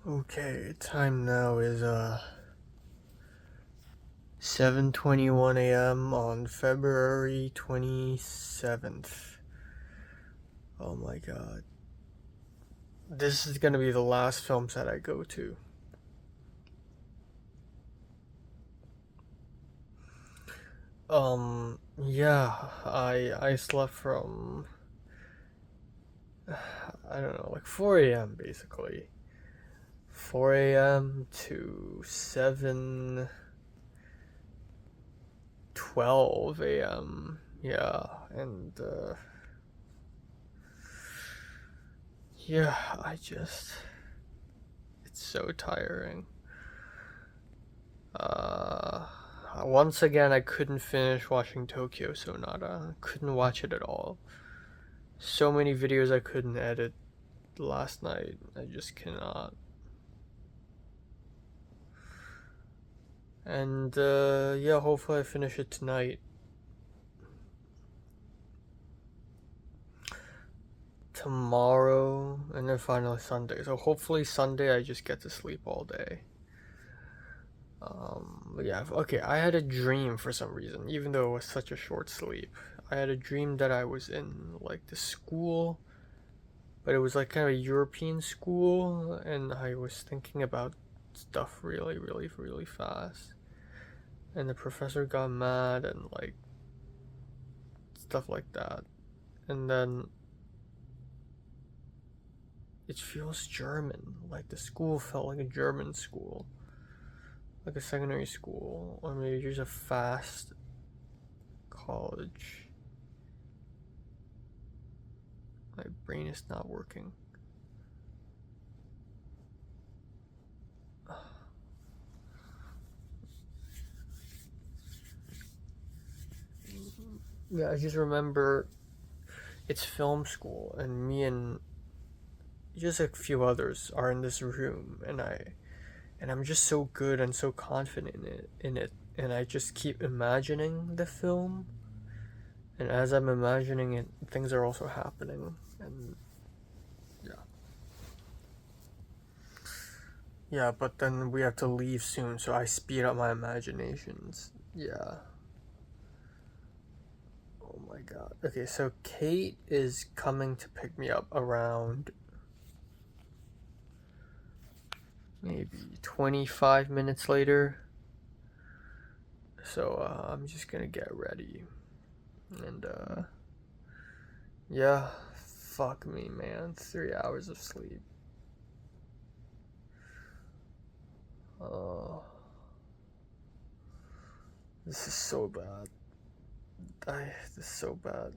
Okay, time now is 7:21 a.m. on February 27th. Oh my god. This is gonna be the last film set I go to. Yeah, I slept from, I don't know, like 4 a.m. basically. 4 a.m. to 7:12 a.m. Yeah, and yeah, it's so tiring. Once again, I couldn't finish watching Tokyo Sonata. Couldn't watch it at all. So many videos I couldn't edit last night. I just cannot. And yeah, hopefully I finish it tonight. Tomorrow, and then finally Sunday. So hopefully Sunday I just get to sleep all day. Yeah, okay, I had a dream for some reason, even though it was such a short sleep. I had a dream that I was in, like, the school, but it was, like, kind of a European school, and I was thinking about stuff really, really, really fast. And the professor got mad, and, like, stuff like that. And then it feels German, like the school felt like a German school. Like a secondary school, or maybe just a fast college. My brain is not working. Yeah, I just remember it's film school, and me and just a few others are in this room, and I'm just so good and so confident in it, and I just keep imagining the film, and as I'm imagining it, things are also happening, and yeah, but then we have to leave soon, so I speed up my imaginations. Yeah. Oh my god. Okay, so Kate is coming to pick me up around maybe 25 minutes later. So I'm just gonna get ready. And yeah, fuck me, man. 3 hours of sleep. This is so bad. This is so bad.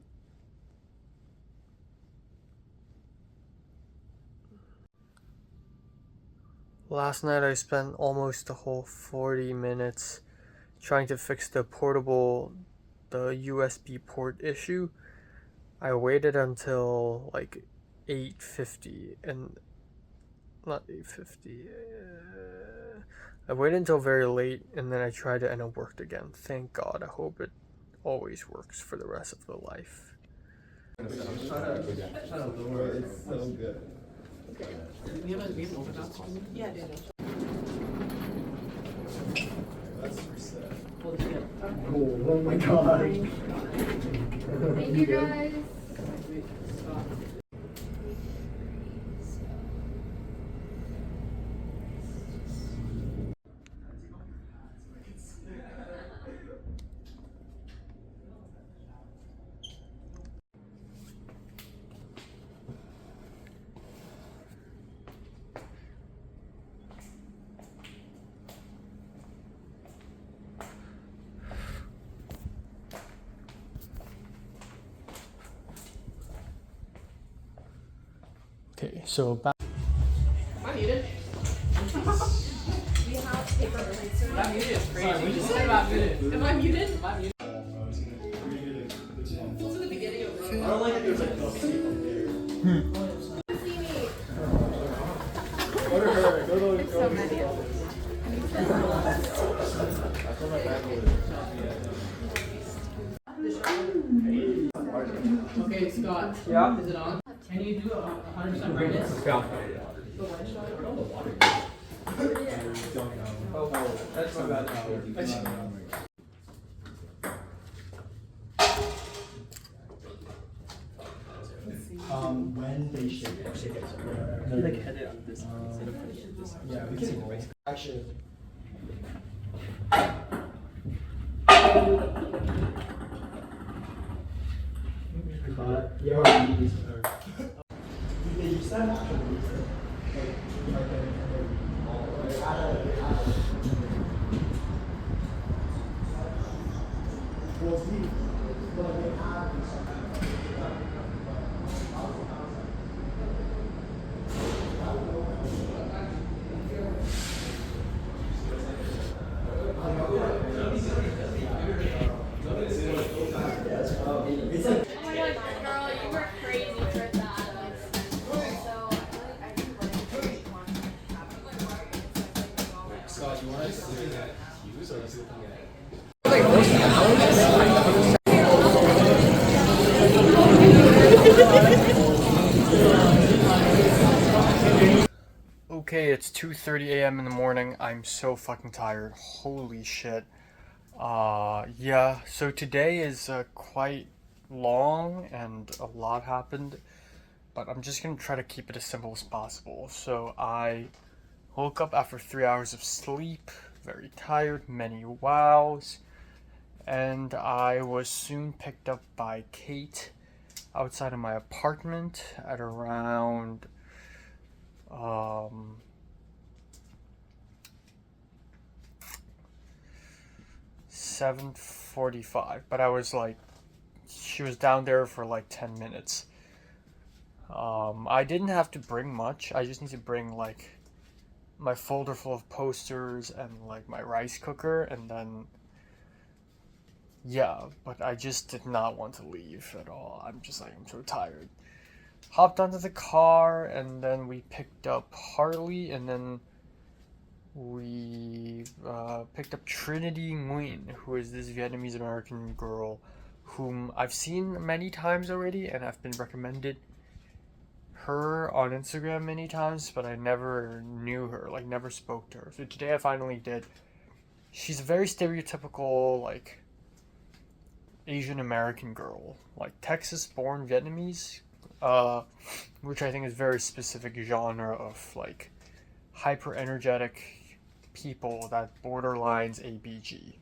Last night I spent almost the whole 40 minutes trying to fix the USB port issue. I waited until like 8:50 and not 8:50. I waited until very late, and then I tried it and it worked again. Thank God. I hope it always works for the rest of the life. It's so good. We have overdraft? Yeah, Daniel. That's reset. Oh, oh my god. Thank you guys. Okay, so back. Am I muted? We have paper release. Am I muted? Sorry, we just said about muted. Am I muted? Am I muted? What's in the beginning of it? I don't like it. There's like no people there. See me. Go to her. Go to So many. Okay, Scott. Yeah. Is it on? Can you do 100% brightness? Yeah. The one shot? I don't know water. Yeah. I don't know. Oh, that's my bad. When they shake it. Like head it on this side instead of putting it this side. Yeah, we can roll. Actually. Yeah, they use that actually. It's like Oh my god, girl, you were crazy for that. So, I do Scott, you want us looking at Hughes or is looking at? Okay, it's 2:30 a.m. in the morning. I'm so fucking tired. Holy shit. Yeah, so today is quite long and a lot happened, but I'm just gonna try to keep it as simple as possible. So I woke up after 3 hours of sleep, very tired, many wows, and I was soon picked up by Kate outside of my apartment at around 7:45, but I was like, she was down there for like 10 minutes. I didn't have to bring much. I just need to bring like my folder full of posters and like my rice cooker, and then yeah, but I just did not want to leave at all. I'm just like, I'm so tired. Hopped onto the car, and then we picked up Harley, and then we picked up Trinity Nguyen, who is this Vietnamese American girl whom I've seen many times already, and I've been recommended her on Instagram many times, but I never knew her, like never spoke to her. So today I finally did. She's a very stereotypical, like, Asian American girl, like Texas-born Vietnamese, which I think is very specific genre of like hyper energetic people that borderlines ABG.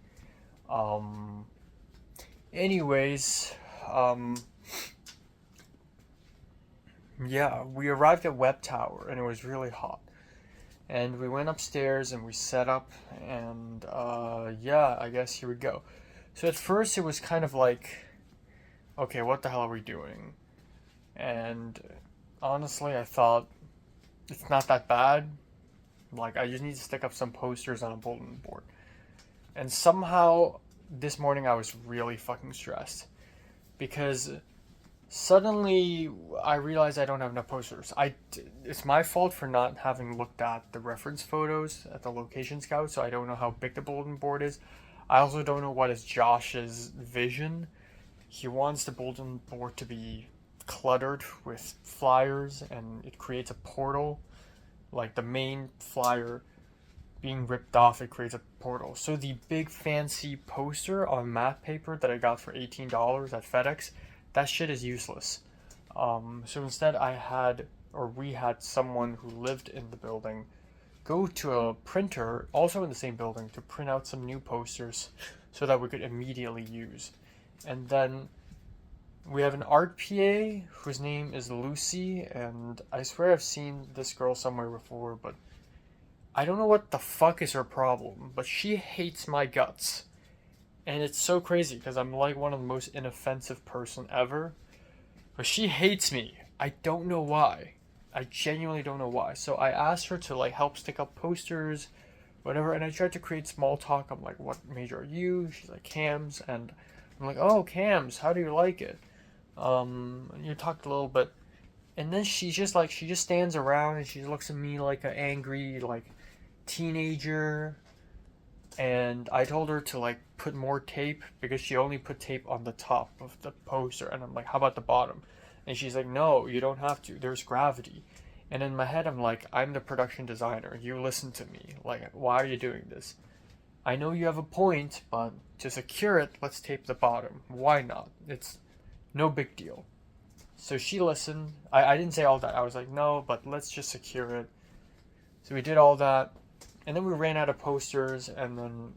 Anyways, yeah, we arrived at Web Tower and it was really hot. And we went upstairs and we set up, and yeah, I guess here we go. So at first it was kind of like, okay, what the hell are we doing? And honestly, I thought it's not that bad. Like, I just need to stick up some posters on a bulletin board. And somehow this morning I was really fucking stressed because suddenly I realized I don't have enough posters. It's my fault for not having looked at the reference photos at the location scout, so I don't know how big the bulletin board is. I also don't know what is Josh's vision. He wants the bulletin board to be cluttered with flyers, and it creates a portal. Like the main flyer being ripped off, it creates a portal. So the big fancy poster on matte paper that I got for $18 at FedEx, that shit is useless. So instead we had someone who lived in the building go to a printer, also in the same building, to print out some new posters so that we could immediately use. And then we have an art PA whose name is Lucy, and I swear I've seen this girl somewhere before, but I don't know what the fuck is her problem, but she hates my guts. And it's so crazy because I'm like one of the most inoffensive person ever, but she hates me. I don't know why. I genuinely don't know why. So I asked her to like help stick up posters, whatever, and I tried to create small talk. I'm like, what major are you? She's like, cams, and I'm like, oh, cams, how do you like it? You talked a little bit, and then she just stands around and she looks at me like an angry like teenager. And I told her to like put more tape because she only put tape on the top of the poster, and I'm like, how about the bottom? And she's like, no, you don't have to, there's gravity. And in my head, I'm like, I'm the production designer. You listen to me. Like, why are you doing this? I know you have a point, but to secure it, let's tape the bottom. Why not? It's no big deal. So she listened. I didn't say all that. I was like, no, but let's just secure it. So we did all that. And then we ran out of posters, and then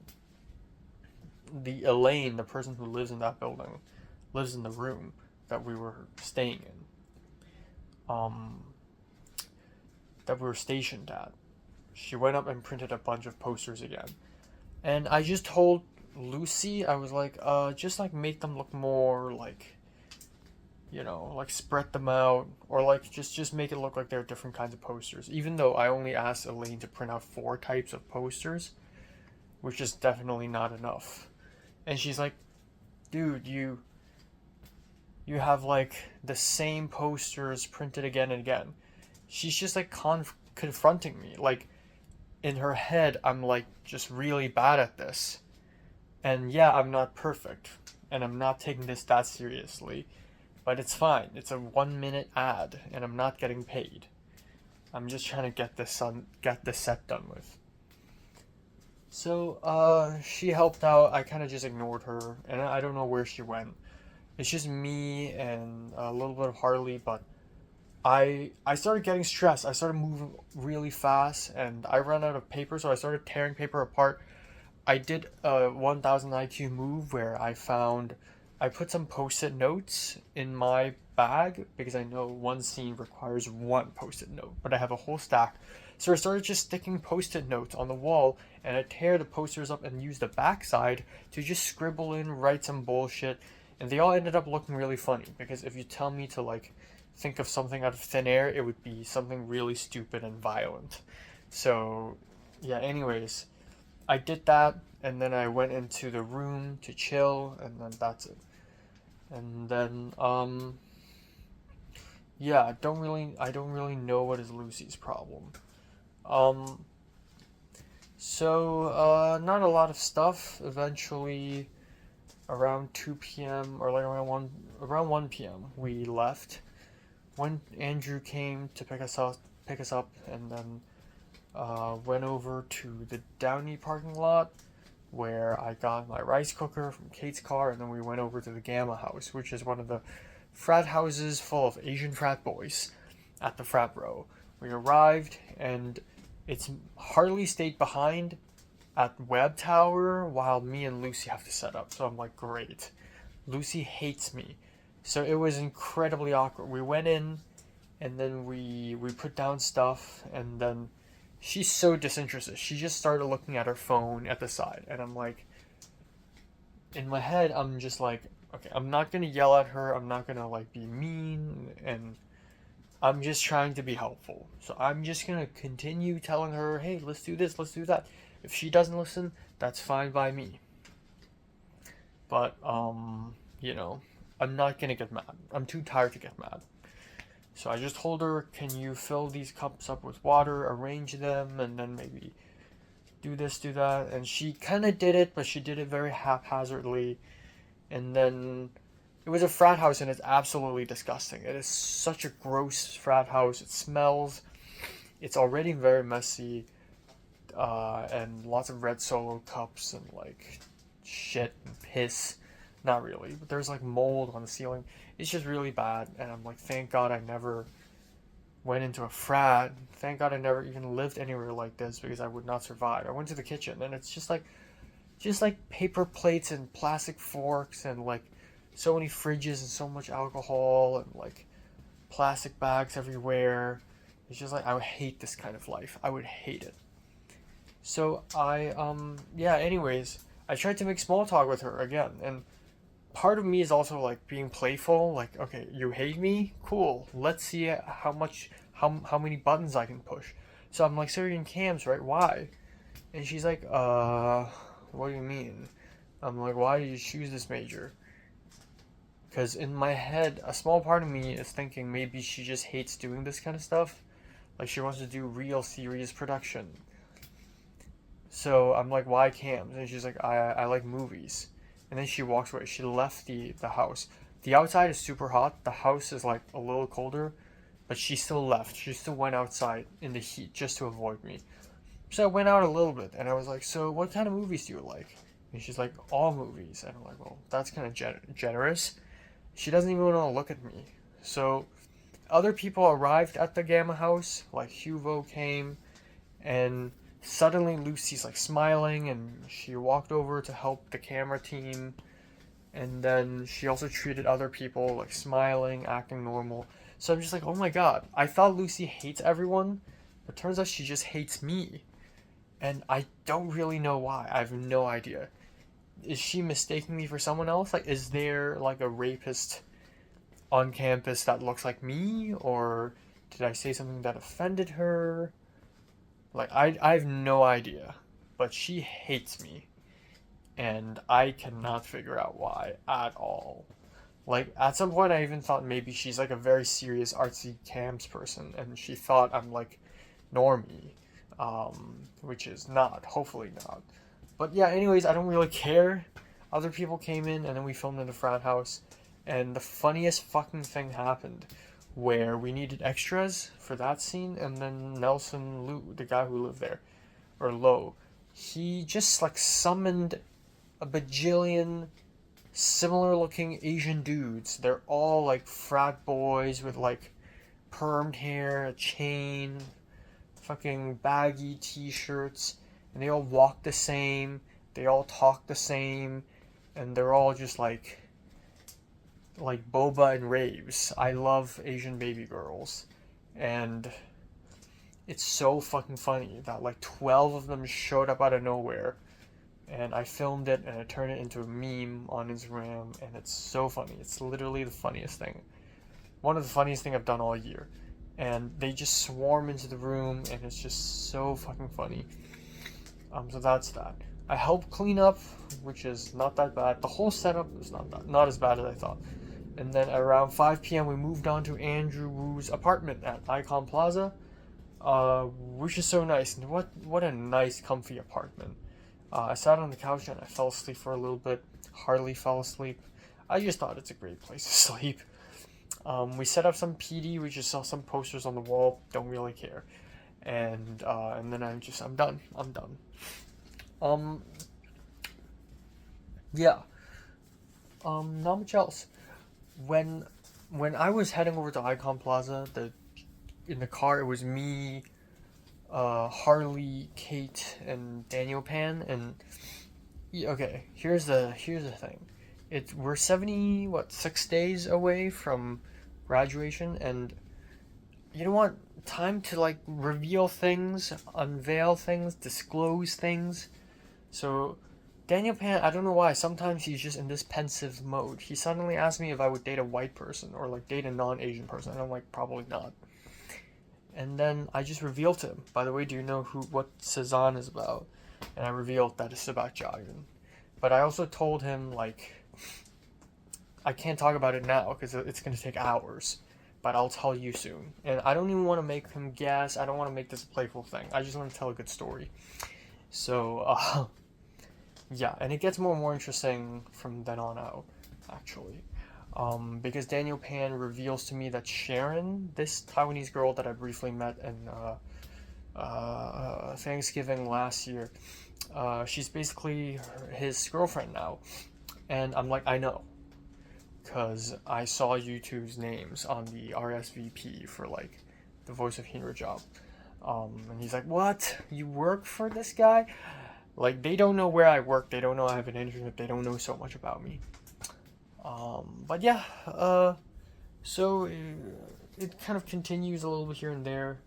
Elaine, the person who lives in that building, lives in the room that we were staying in. That we were stationed at. She went up and printed a bunch of posters again. And I just told Lucy, I was like, just like make them look more like, like spread them out, or like just make it look like there are different kinds of posters. Even though I only asked Elaine to print out 4 types of posters, which is definitely not enough. And she's like, dude, you have like the same posters printed again and again. She's just like confronting me. Like, in her head, I'm like just really bad at this. And yeah, I'm not perfect. And I'm not taking this that seriously. But it's fine. It's a 1-minute ad, and I'm not getting paid. I'm just trying to get this set done with. So, she helped out. I kind of just ignored her, and I don't know where she went. It's just me and a little bit of Harley, but I started getting stressed. I started moving really fast, and I ran out of paper, so I started tearing paper apart. I did a 1000 IQ move where I put some post-it notes in my bag because I know one scene requires 1 post-it note, but I have a whole stack. So I started just sticking post-it notes on the wall, and I tear the posters up and use the backside to just scribble in, write some bullshit, and they all ended up looking really funny because if you tell me to like think of something out of thin air, it would be something really stupid and violent. So yeah, anyways, I did that, and then I went into the room to chill, and then that's it. And then yeah, I don't really know what is Lucy's problem. So not a lot of stuff. Eventually around 2 p.m. or like around 1 p.m. we left. When Andrew came to pick us up, and then went over to the Downey parking lot where I got my rice cooker from Kate's car, and then we went over to the Gamma house, which is one of the frat houses full of Asian frat boys at the frat row. We arrived, and it's Harley stayed behind at Web Tower while me and Lucy have to set up. So I'm like, great. Lucy hates me. So it was incredibly awkward. We went in, and then we put down stuff, and then she's so disinterested. She just started looking at her phone at the side, and I'm like, in my head, I'm just like, okay, I'm not gonna yell at her. I'm not gonna like be mean, and I'm just trying to be helpful. So I'm just gonna continue telling her, hey, let's do this, let's do that. If she doesn't listen, that's fine by me. But I'm not gonna get mad. I'm too tired to get mad. So I just told her, can you fill these cups up with water, arrange them, and then maybe do this, do that. And she kind of did it, but she did it very haphazardly. And then it was a frat house, and it's absolutely disgusting. It is such a gross frat house. It smells. It's already very messy. And lots of red Solo cups and like shit and piss. Not really, but there's like mold on the ceiling. It's just really bad, and I'm like, thank God I never went into a frat. Thank God I never even lived anywhere like this, because I would not survive. I went to the kitchen, and it's just like paper plates and plastic forks, and like so many fridges and so much alcohol, and like plastic bags everywhere. It's just like, I would hate this kind of life. I would hate it. So anyways, I tried to make small talk with her again, and part of me is also like being playful, like, okay, you hate me? Cool. Let's see how many buttons I can push. So I'm like, so you're in cams, right? Why? And she's like, what do you mean? I'm like, why did you choose this major? Because in my head, a small part of me is thinking maybe she just hates doing this kind of stuff. Like, she wants to do real serious production. So I'm like, why cams? And she's like, I like movies. And then she walks away. She left the house. The outside is super hot. The house is like a little colder. but she still left. She still went outside in the heat just to avoid me. So I went out a little bit, and I was like, so what kind of movies do you like? And she's like, all movies. And I'm like, well, that's kind of generous. She doesn't even want to look at me. So other people arrived at the Gamma house, like Hugo came, and suddenly Lucy's like smiling, and she walked over to help the camera team, and then she also treated other people like smiling, acting normal. So I'm just like, oh my god, I thought Lucy hates everyone, but turns out she just hates me. And I don't really know why. I have no idea. Is she mistaking me for someone else? Like, is there like a rapist on campus that looks like me? Or did I say something that offended her? Like, I have no idea. But she hates me. And I cannot figure out why at all. Like, at some point I even thought maybe she's like a very serious artsy camps person. And she thought I'm like normie. Which is not. Hopefully not. But yeah, anyways, I don't really care. Other people came in, and then we filmed in the frat house. And the funniest fucking thing happened, where we needed extras for that scene, and then Nelson Liu, the guy who lived there, or Lo, he just like summoned a bajillion similar looking Asian dudes. They're all like frat boys with like permed hair, a chain, fucking baggy t-shirts, and they all walk the same, they all talk the same, and they're all just like boba and raves. I love Asian baby girls, and it's so fucking funny that like 12 of them showed up out of nowhere, and I filmed it and I turned it into a meme on Instagram, and it's so funny. It's literally the funniest thing. One of the funniest thing I've done all year. And they just swarm into the room, and it's just so fucking funny. So that's that. I helped clean up, which is not that bad. The whole setup is not as bad as I thought. And then around 5 p.m. we moved on to Andrew Wu's apartment at Icon Plaza, which is so nice. And what a nice, comfy apartment. I sat on the couch and I fell asleep for a little bit. Hardly fell asleep. I just thought it's a great place to sleep. We set up some PD. We just saw some posters on the wall. Don't really care. And then I'm done. Yeah. Not much else. When I was heading over to Icon Plaza, in the car it was me, Harley, Kate, and Daniel Pan. And okay, here's the thing. We're 6 days away from graduation, and you don't want time to like reveal things, unveil things, disclose things. So Daniel Pan, I don't know why, sometimes he's just in this pensive mode. He suddenly asked me if I would date a white person or like date a non-Asian person, and I'm like, probably not. And then I just revealed to him, by the way, do you know what Cezanne is about? And I revealed that it's about Jiayun. But I also told him, like, I can't talk about it now because it's going to take hours, but I'll tell you soon. And I don't even want to make him guess. I don't want to make this a playful thing. I just want to tell a good story. So, yeah, and it gets more and more interesting from then on out, actually. Because Daniel Pan reveals to me that Sharon, this Taiwanese girl that I briefly met in Thanksgiving last year, she's basically his girlfriend now. And I'm like, I know. Because I saw YouTube's names on the RSVP for like the Voice of Hero job. And he's like, what? You work for this guy? Like, they don't know where I work. They don't know I have an internship. They don't know so much about me. But yeah, so it kind of continues a little bit here and there.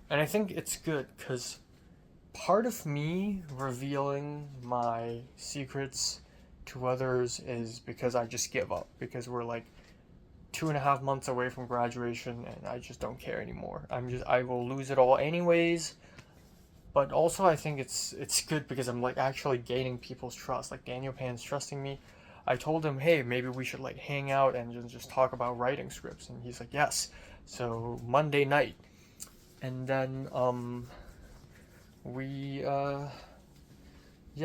And I think it's good because part of me revealing my secrets to others is because I just give up, because we're like 2.5 months away from graduation and I just don't care anymore. I will lose it all anyways. But also I think it's good because I'm like actually gaining people's trust. Like Daniel Pan's trusting me. I told him, hey, maybe we should like hang out and just talk about writing scripts, and he's like, yes. So Monday night. And then we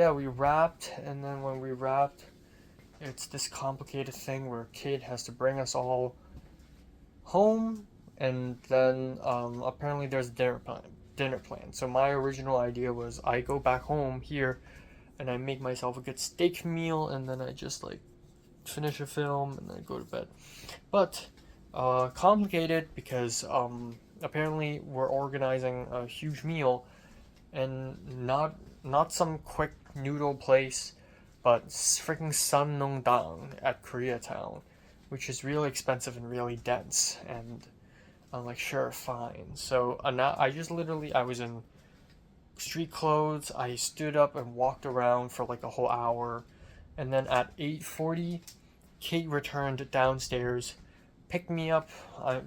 wrapped, and then when we wrapped, it's this complicated thing where Kate has to bring us all home, and then apparently there's a dinner plan. So my original idea was I go back home here and I make myself a good steak meal, and then I just like finish a film and then go to bed. But complicated because apparently we're organizing a huge meal, and not some quick noodle place, but freaking Dang at Koreatown, which is really expensive and really dense. And I'm like, sure, fine. So now I was in street clothes. I stood up and walked around for like a whole hour, and then at 8:40, Kate returned downstairs, picked me up.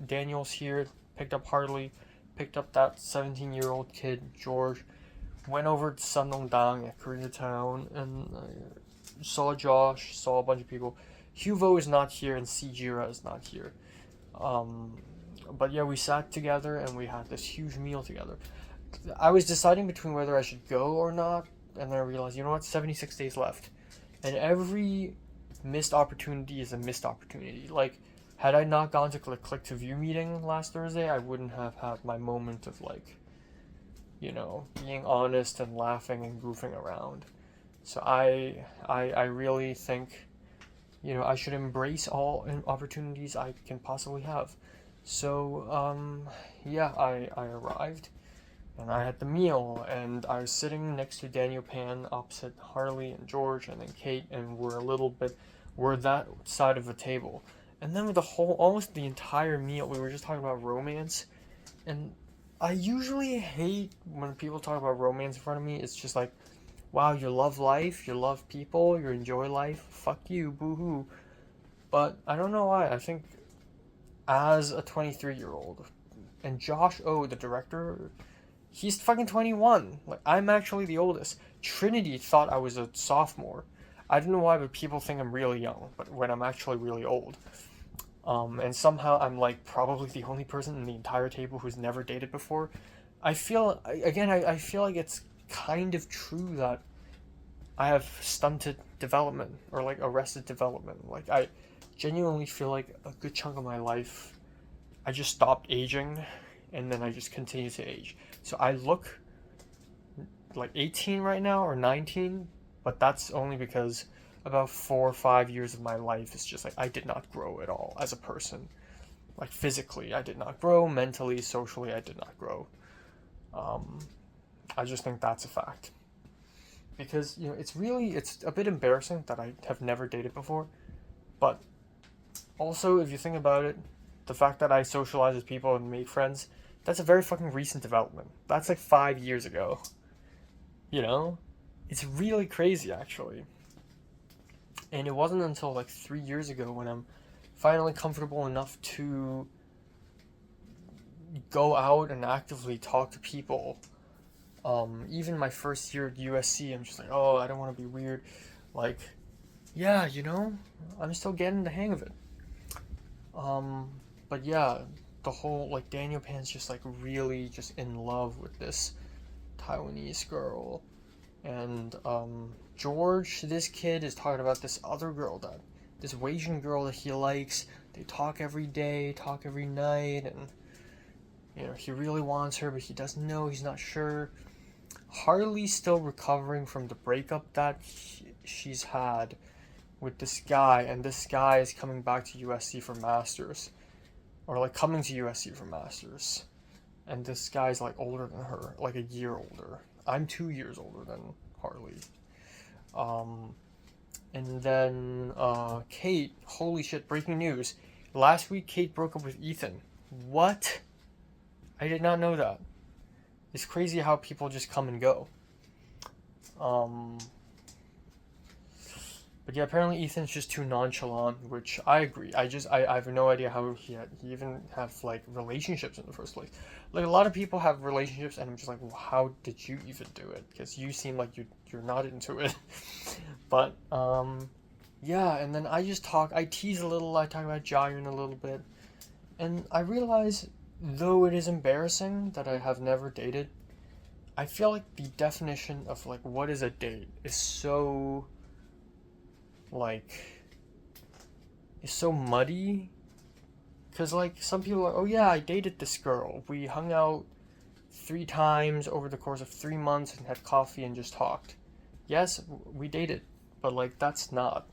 Daniel's here, picked up Harley, picked up that 17-year-old kid, George, went over to Dang at Koreatown, and I saw Josh, saw a bunch of people. Huvo is not here, and Sijira is not here. But yeah, we sat together and we had this huge meal together. I was deciding between whether I should go or not, and then I realized, you know what, 76 days left. And every missed opportunity is a missed opportunity. Like, had I not gone to the Click to View meeting last Thursday, I wouldn't have had my moment of, like, you know, being honest and laughing and goofing around. So I really think, you know, I should embrace all opportunities I can possibly have. So, yeah, I arrived, and I had the meal, and I was sitting next to Daniel Pan opposite Harley and George and then Kate, and we're that side of the table. And then with almost the entire meal, we were just talking about romance, and I usually hate when people talk about romance in front of me. It's just like, wow, you love life, you love people, you enjoy life, fuck you, boo-hoo. But I don't know why, I think as a 23-year-old, and Josh O, the director, he's fucking 21. Like, I'm actually the oldest. Trinity thought I was a sophomore. I don't know why, but people think I'm really young, but when I'm actually really old. And somehow I'm like probably the only person in the entire table who's never dated before. I feel like it's kind of true that I have stunted development, or like arrested development. Like, I genuinely feel like a good chunk of my life I just stopped aging, and then I just continue to age. So I look like 18 right now, or 19, but that's only because about 4 or 5 years of my life is just like I did not grow at all as a person. Like, physically I did not grow, mentally, socially I did not grow. I just think that's a fact. Because, you know, it's a bit embarrassing that I have never dated before, but also, if you think about it, the fact that I socialize with people and make friends, that's a very fucking recent development. That's like 5 years ago. You know? It's really crazy, actually. And it wasn't until like 3 years ago when I'm finally comfortable enough to go out and actively talk to people. Even my first year at USC, I'm just like, oh, I don't want to be weird. Like, yeah, you know, I'm still getting the hang of it. But yeah, the whole, like, Daniel Pan's just like really just in love with this Taiwanese girl. And, George, this kid, is talking about this other girl, this Asian girl that he likes. They talk every day, talk every night, and, you know, he really wants her, but he doesn't know, he's not sure. Harley's still recovering from the breakup that she's had with this guy, and this guy is coming back to USC for masters, or like coming to USC for masters, and this guy's like older than her, like a year older. I'm 2 years older than Harley. And then Kate, holy shit, breaking news. Last week Kate broke up with Ethan. What? I did not know that. It's crazy how people just come and go. But yeah, apparently Ethan's just too nonchalant, which I agree. I have no idea how he even have like relationships in the first place. Like, a lot of people have relationships, and I'm just like, well, how did you even do it? Because you seem like you're not into it. But yeah, and then I tease a little, I talk about Jaehyun a little bit, and I realize, though it is embarrassing that I have never dated, I feel like the definition of like what is a date is so muddy, Because, like, some people are, oh yeah, I dated this girl. We hung out 3 times over the course of 3 months and had coffee and just talked. Yes, we dated, but, like, that's not.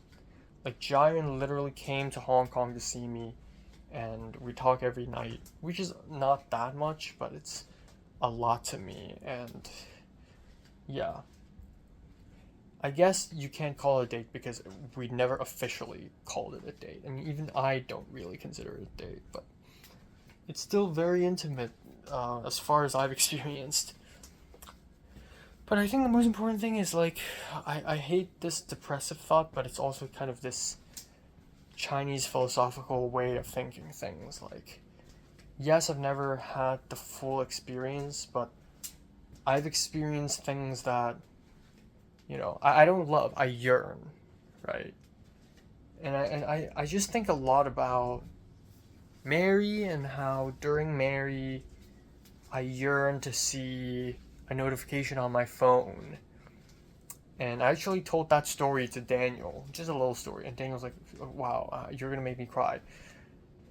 Like, Jiren literally came to Hong Kong to see me, and we talk every night, which is not that much, but it's a lot to me, and yeah. I guess you can't call it a date because we never officially called it a date. I mean, even I don't really consider it a date, but it's still very intimate as far as I've experienced. But I think the most important thing is, like, I hate this depressive thought, but it's also kind of this Chinese philosophical way of thinking things. Like, yes, I've never had the full experience, but I've experienced things that, you know, I don't love, I yearn, right? And I just think a lot about Mary and how during Mary I yearn to see a notification on my phone. And I actually told that story to Daniel, just a little story, and Daniel's like, wow, you're gonna make me cry.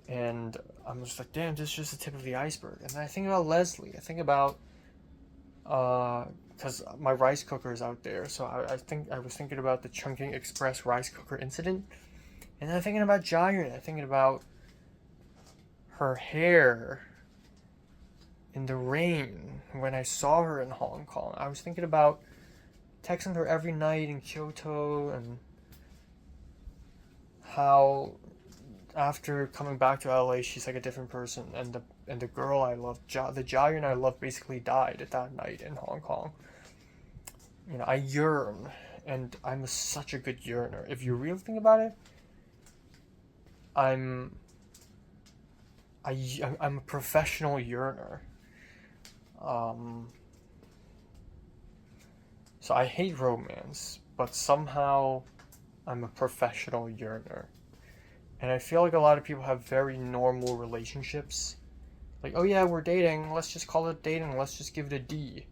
And I'm just like, damn, this is just the tip of the iceberg. And then I think about Leslie, I think about because my rice cooker is out there, so I was thinking about the Chungking Express rice cooker incident, and then I'm thinking about Jiren. I'm thinking about her hair in the rain when I saw her in Hong Kong. I was thinking about texting her every night in Kyoto, and how after coming back to LA, she's like a different person, and the girl I love, the Jiren I love, basically died at that night in Hong Kong. You know, I yearn, and I'm such a good yearner. If you really think about it, I'm a professional yearner. So I hate romance, but somehow I'm a professional yearner. And I feel like a lot of people have very normal relationships. Like, oh yeah, we're dating, let's just call it dating, let's just give it a D.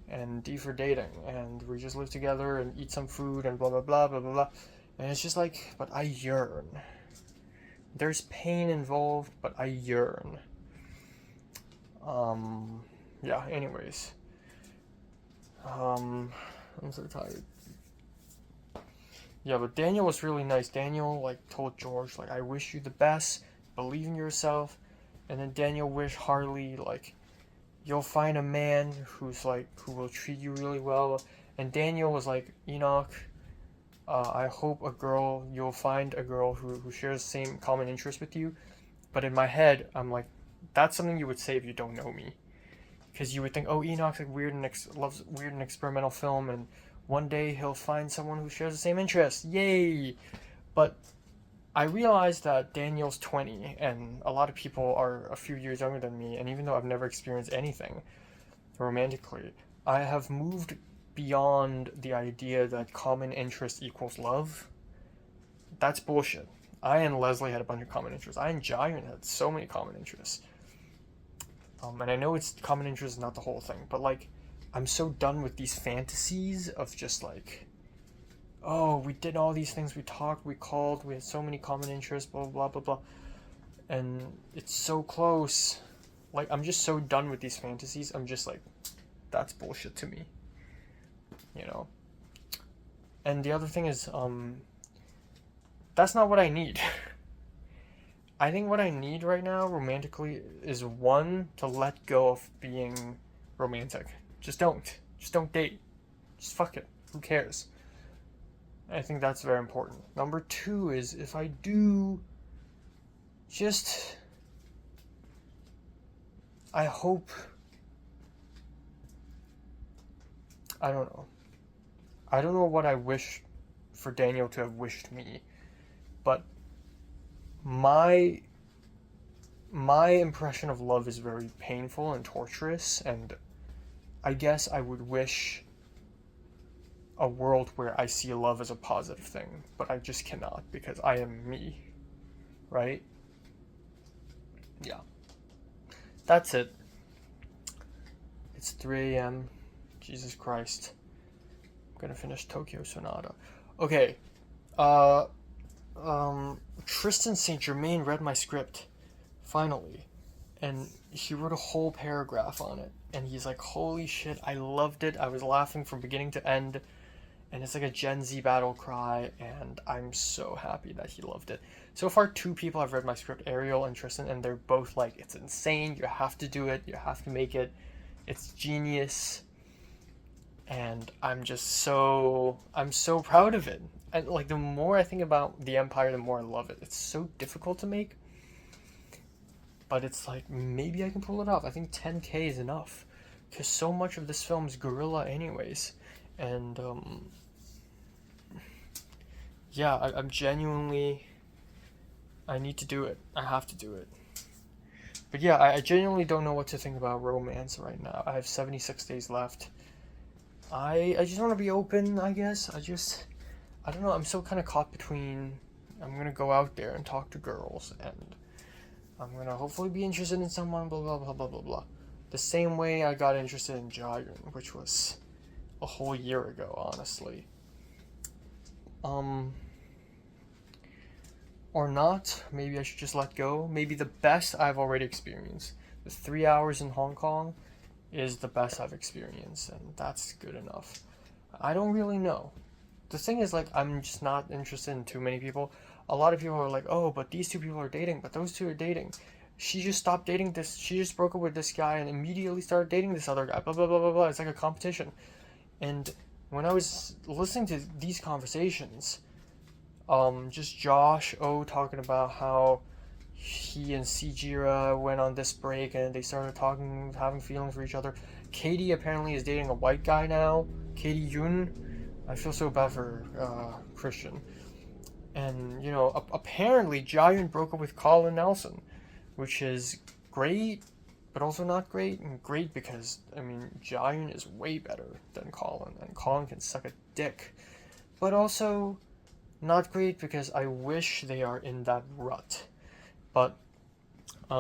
And D for dating. And we just live together and eat some food and blah blah blah blah blah blah. And it's just like, but I yearn. There's pain involved, but I yearn. Yeah, anyways. I'm so tired. Yeah, but Daniel was really nice. Daniel, like, told George, like, I wish you the best, believe in yourself. And then Daniel wished Harley, like, you'll find a man who's, like, who will treat you really well. And Daniel was like, Enoch, I hope you'll find a girl who shares the same common interest with you. But in my head, I'm like, that's something you would say if you don't know me. Because you would think, oh, Enoch's like loves weird and experimental film, and one day he'll find someone who shares the same interests. Yay! But I realized that Daniel's 20, and a lot of people are a few years younger than me, and even though I've never experienced anything romantically, I have moved beyond the idea that common interest equals love. That's bullshit. I and Leslie had a bunch of common interests. I and Jiren had so many common interests. And I know it's common interest is not the whole thing, but, like, I'm so done with these fantasies of just, like, oh, we did all these things, we talked, we called, we had so many common interests, blah, blah, blah, blah, and it's so close. Like, I'm just so done with these fantasies. I'm just like, that's bullshit to me, you know? And the other thing is, that's not what I need. I think what I need right now, romantically, is one, to let go of being romantic. Just don't date. Just fuck it. Who cares? I think that's very important. Number 2 is, if I do, I hope, I don't know. I don't know what I wish for Daniel to have wished me, but my impression of love is very painful and torturous, and I guess I would wish a world where I see love as a positive thing, but I just cannot because I am me, right? Yeah. That's it. It's 3 a.m. Jesus Christ. I'm gonna finish Tokyo Sonata. Okay. Tristan St. Germain read my script. finally. And he wrote a whole paragraph on it. And he's like, holy shit, I loved it. I was laughing from beginning to end. And it's like a Gen Z battle cry, and I'm so happy that he loved it. So far, 2 people have read my script, Ariel and Tristan, and they're both like, it's insane, you have to do it, you have to make it, it's genius. And I'm so proud of it. And like, the more I think about The Empire, the more I love it. It's so difficult to make, but it's like, maybe I can pull it off. I think 10K is enough, because so much of this film is guerrilla anyways. And yeah, I'm genuinely, I need to do it. I have to do it. But yeah, I genuinely don't know what to think about romance right now. I have 76 days left. I just want to be open, I guess. I don't know, I'm so kind of caught between, I'm going to go out there and talk to girls, and I'm going to hopefully be interested in someone, blah, blah, blah, blah, blah, blah. The same way I got interested in Jayun, which was a whole year ago, honestly. Or not. Maybe I should just let go. Maybe the best I've already experienced. The 3 hours in Hong Kong is the best I've experienced, and that's good enough. I don't really know. The thing is, like, I'm just not interested in too many people. A lot of people are like, oh, but these 2 people are dating, but those 2 are dating. She just stopped dating this, she just broke up with this guy and immediately started dating this other guy, blah, blah, blah, blah, blah. It's like a competition. And when I was listening to these conversations, just Josh O talking about how he and Sijira went on this break and they started talking, having feelings for each other. Katie apparently is dating a white guy now, Katie Yoon. I feel so bad for Christian. And, you know, apparently Jayun broke up with Colin Nelson, which is great, but also not great. And great because, I mean, Jayun is way better than Colin, and Colin can suck a dick. But also not great because I wish they are in that rut. But, I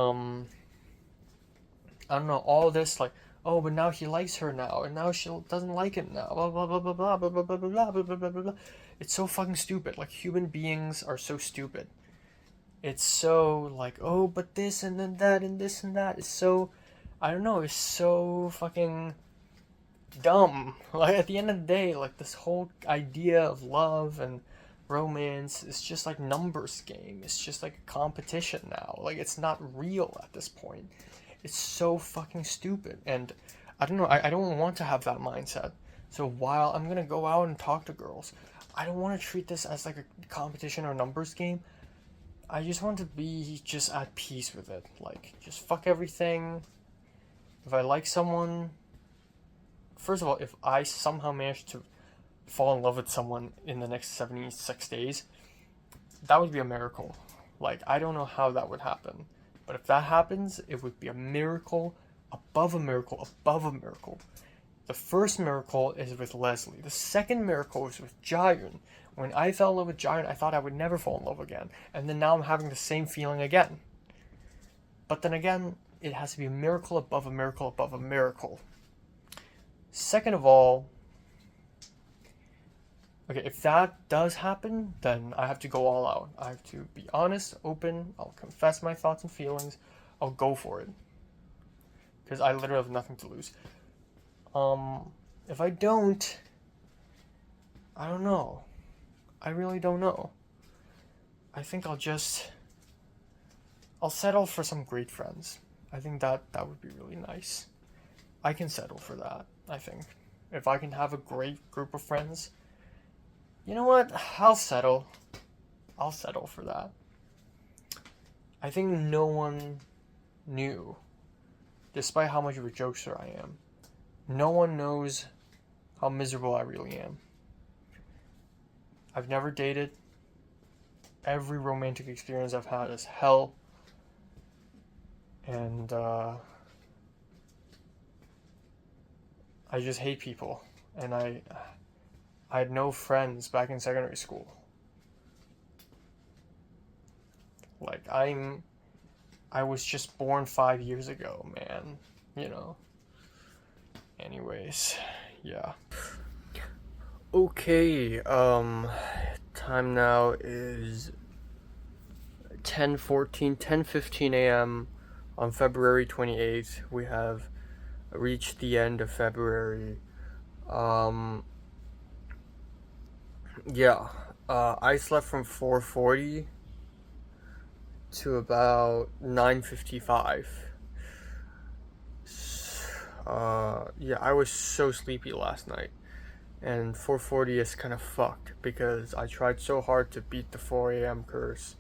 don't know, all this, like, oh, but now he likes her now, and now she doesn't like him now, blah, blah, blah, blah, blah, blah, blah, blah, blah, blah, blah, blah, blah, blah. It's so fucking stupid. Like, human beings are so stupid. It's so, like, oh, but this, and then that, and this, and that. It's so, I don't know, it's so fucking dumb. Like, at the end of the day, like, this whole idea of love and romance is just like numbers game. It's just like a competition now. Like, it's not real at this point. It's so fucking stupid. And I don't know, I don't want to have that mindset. So while I'm gonna go out and talk to girls, I don't want to treat this as like a competition or numbers game. I just want to be just at peace with it. Like, just fuck everything. If I like someone, first of all, if I somehow manage to fall in love with someone in the next 76 days, that would be a miracle. Like, I don't know how that would happen. But if that happens, it would be a miracle above a miracle above a miracle. The first miracle is with Leslie. The second miracle is with Jayun. When I fell in love with Jayun, I thought I would never fall in love again. And then now I'm having the same feeling again. But then again, it has to be a miracle above a miracle above a miracle. Second of all, okay, if that does happen, then I have to go all out. I have to be honest, open, I'll confess my thoughts and feelings, I'll go for it. Because I literally have nothing to lose. If I don't, I don't know. I really don't know. I think I'll settle for some great friends. I think that would be really nice. I can settle for that, I think. If I can have a great group of friends, you know what? I'll settle. I'll settle for that. I think no one knew, despite how much of a jokester I am, no one knows how miserable I really am. I've never dated. Every romantic experience I've had is hell. And I just hate people. And I had no friends back in secondary school. Like, I was just born 5 years ago, man. You know. Anyways, yeah. Okay, time now is 10:15 a.m. on February 28th. We have reached the end of February. Yeah, I slept from 4:40 to about 9:55. Yeah, I was so sleepy last night, and 4:40 is kind of fucked because I tried so hard to beat the 4 a.m. curse,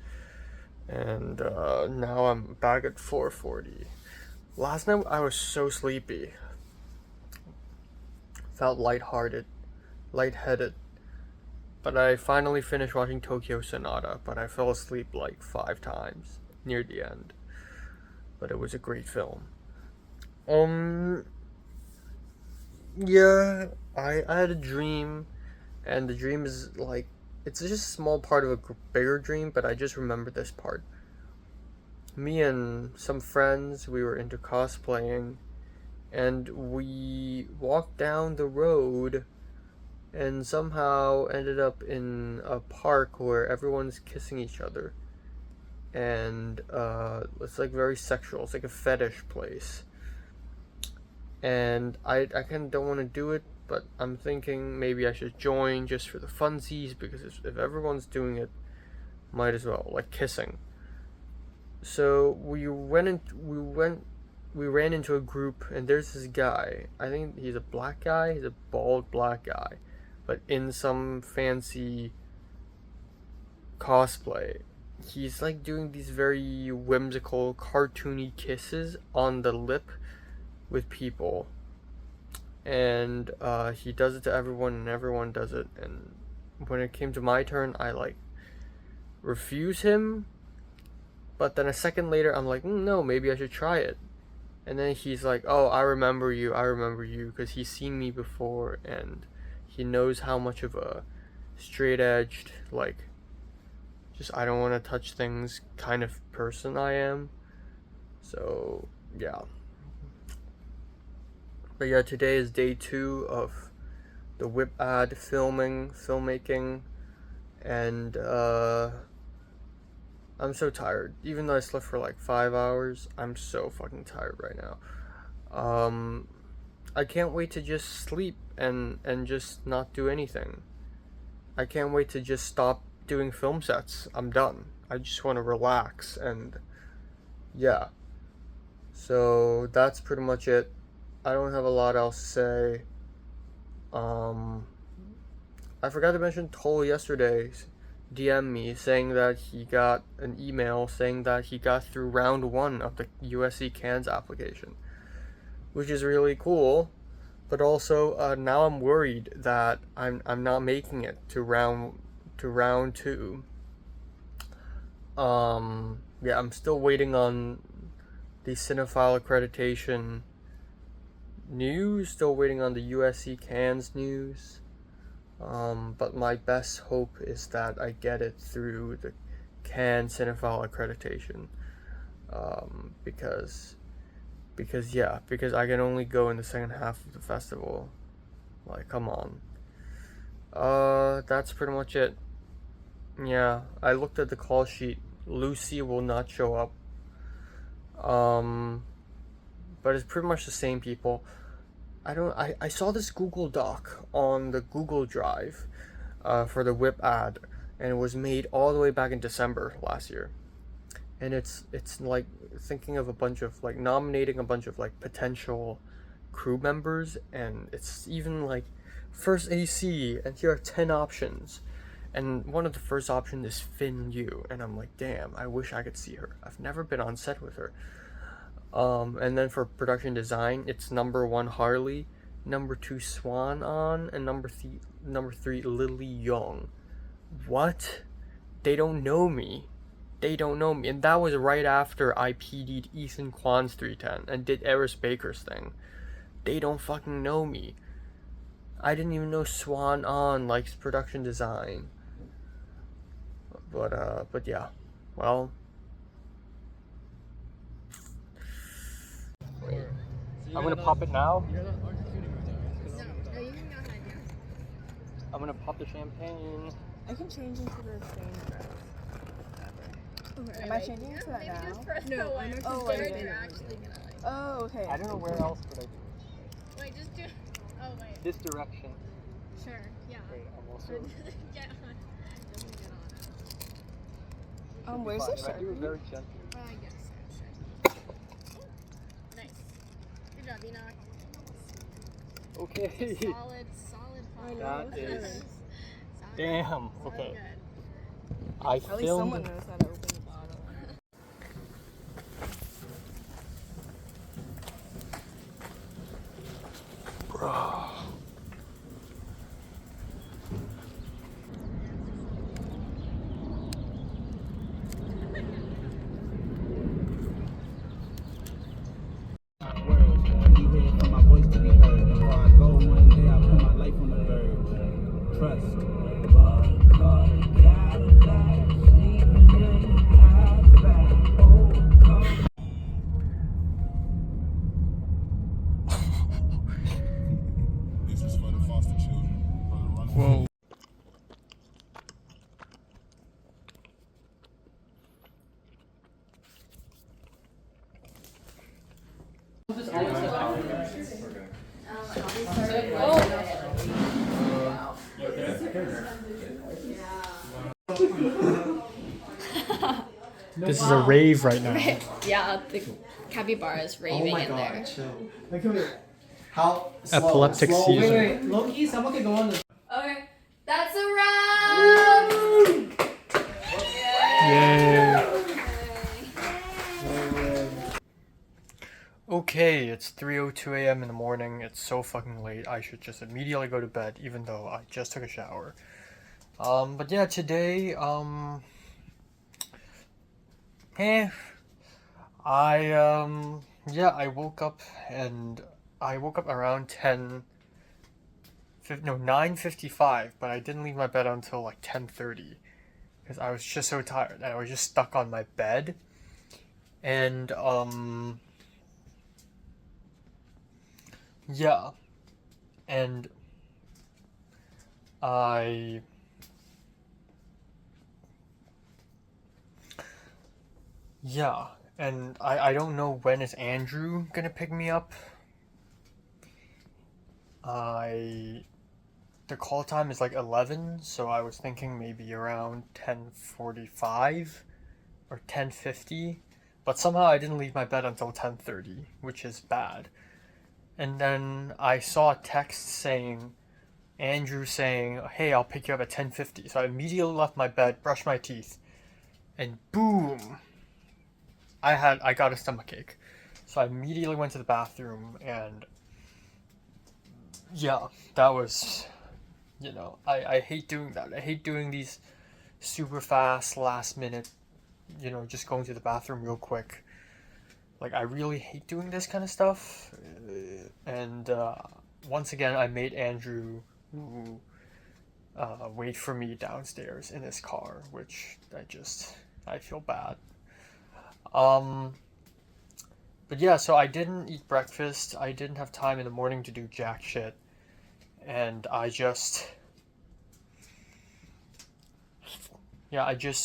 and now I'm back at 4:40. Last night I was so sleepy, felt lightheaded, but I finally finished watching Tokyo Sonata, but I fell asleep like 5 times near the end. But it was a great film. Yeah, I had a dream, and the dream is like, it's just a small part of a bigger dream, but I just remember this part. Me and some friends, we were into cosplaying, and we walked down the road and somehow ended up in a park where everyone's kissing each other. And it's like very sexual. It's like a fetish place. And I kind of don't want to do it, but I'm thinking maybe I should join just for the funsies, because if everyone's doing it, might as well, like kissing. So we ran into a group, and there's this guy. I think he's a black guy. He's a bald black guy, but in some fancy cosplay. He's like doing these very whimsical, cartoony kisses on the lip with people, and he does it to everyone, and everyone does it. And when it came to my turn, I like refuse him, but then a second later, I'm like, no, maybe I should try it. And then he's like, oh, I remember you, because he's seen me before, and he knows how much of a straight-edged, like, just I don't want to touch things kind of person I am. So, yeah. But yeah, today is day 2 of the whip ad filmmaking, and I'm so tired. Even though I slept for like 5 hours, I'm so fucking tired right now. I can't wait to just sleep and just not do anything. I can't wait to just stop doing film sets. I'm done. I just want to relax, and yeah. So that's pretty much it. I don't have a lot else to say. I forgot to mention Toll yesterday DM'd me saying that he got an email saying that he got through round 1 of the USC CANS application, which is really cool. But also now I'm worried that I'm not making it to round 2. Yeah, I'm still waiting on the Cinephile accreditation news, still waiting on the USC CANS news. But my best hope is that I get it through the CANS Cinephile accreditation. Because I can only go in the second half of the festival. Like, come on. That's pretty much it. Yeah, I looked at the call sheet. Lucy will not show up. But it's pretty much the same people. I saw this Google Doc on the Google Drive for the whip ad, and it was made all the way back in December last year. And it's like thinking of a bunch of like nominating a bunch of like potential crew members, and it's even like first AC, and here are 10 options. And one of the first options is Finn Liu, and I'm like, damn, I wish I could see her. I've never been on set with her. And then for production design, it's number 1 Harley, number 2 Swan On, and number 3 Lily Young. What? They don't know me. And that was right after I PD'd Ethan Kwan's 310 and did Eris Baker's thing. They don't fucking know me. I didn't even know Swan On likes production design. But yeah. Well. Wait. I'm gonna pop it now. I'm gonna pop the champagne. I can change into the same dress. Okay, Am I changing it to that maybe now? just press No, the one. I'm actually Oh, starting you're it. actually gonna like. Oh, okay. I don't know where else would I do Wait, just do. Oh wait. this direction. Sure. Yeah. Wait, I'm also. Get on. Just get on it. Where's the If I do it Sharpie? very gently. I guess so. Sure. Nice. Good job, Enoch. Okay. Solid pop. That is. Solid. Damn. Solid Okay. good. I At least filmed. someone knows how to open the bottle. This is for the foster children. Whoa. This is a rave right now. Yeah, the capybara is raving in there. chill. Like, come here. How slow, Epileptic slow. season. Wait, Loki, someone can go on the. Okay, that's a wrap. Yay. Okay, it's 3:02 a.m. in the morning. It's so fucking late. I should just immediately go to bed, even though I just took a shower. But yeah, today, I woke up around 9:55, but I didn't leave my bed until like 10:30 because I was just so tired and I was just stuck on my bed. And, yeah. And I don't know when is Andrew gonna pick me up. The call time is like 11, so I was thinking maybe around 10:45 or 10:50, but somehow I didn't leave my bed until 10:30, which is bad. And then I saw a text saying, Andrew saying, hey, I'll pick you up at 10:50. So I immediately left my bed, brushed my teeth, and boom, I got a stomachache. So I immediately went to the bathroom, and yeah, that was, I hate doing that. I hate doing these super fast, last minute, just going to the bathroom real quick. Like, I really hate doing this kind of stuff. And once again, I made Andrew wait for me downstairs in his car, which I feel bad. But yeah, so I didn't eat breakfast. I didn't have time in the morning to do jack shit. And I just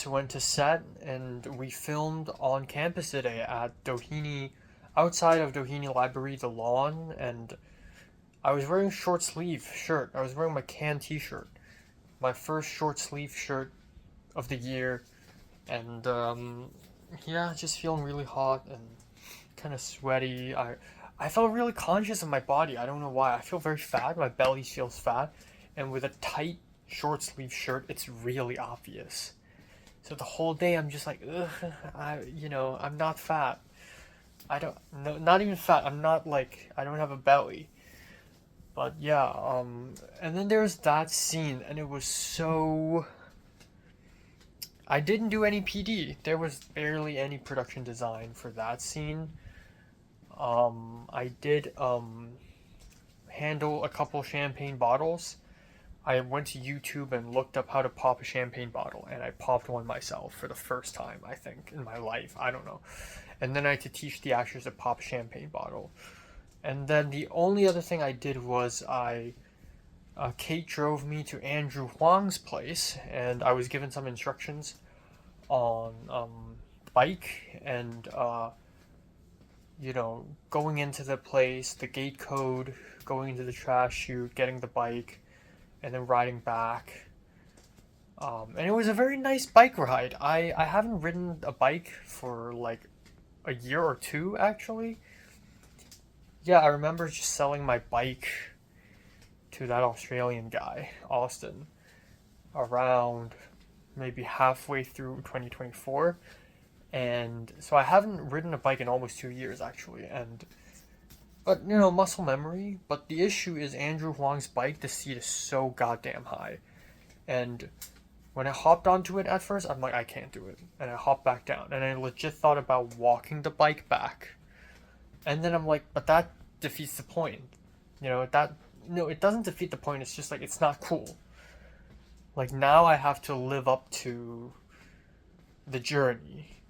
went to set, and we filmed on campus today at Doheny, outside of Doheny Library, the lawn, and I was wearing a short sleeve shirt. I was wearing my can t-shirt. My first short sleeve shirt of the year, and just feeling really hot and kind of sweaty. I felt really conscious of my body. I don't know why. I feel very fat. My belly feels fat, and with a tight short sleeve shirt, it's really obvious. So the whole day I'm just like, ugh, I'm not fat. Not even fat. I'm not like, I don't have a belly. But yeah, and then there's that scene, and it was so... I didn't do any PD. There was barely any production design for that scene. I did, handle a couple champagne bottles. I went to YouTube and looked up how to pop a champagne bottle, and I popped one myself for the first time, I think, in my life. I don't know. And then I had to teach the actors to pop a champagne bottle. And then the only other thing I did was Kate drove me to Andrew Huang's place, and I was given some instructions on bike, and going into the place, the gate code, going into the trash chute, getting the bike, and then riding back. And it was a very nice bike ride. I haven't ridden a bike for like a year or two, actually. Yeah, I remember just selling my bike to that Australian guy, Austin, around maybe halfway through 2024. And so I haven't ridden a bike in almost 2 years, actually. But muscle memory. But the issue is Andrew Huang's bike, the seat is so goddamn high. And when I hopped onto it at first, I'm like, I can't do it. And I hopped back down. And I legit thought about walking the bike back. And then I'm like, but that defeats the point. No, it doesn't defeat the point. It's just like, it's not cool. Like, now I have to live up to the journey.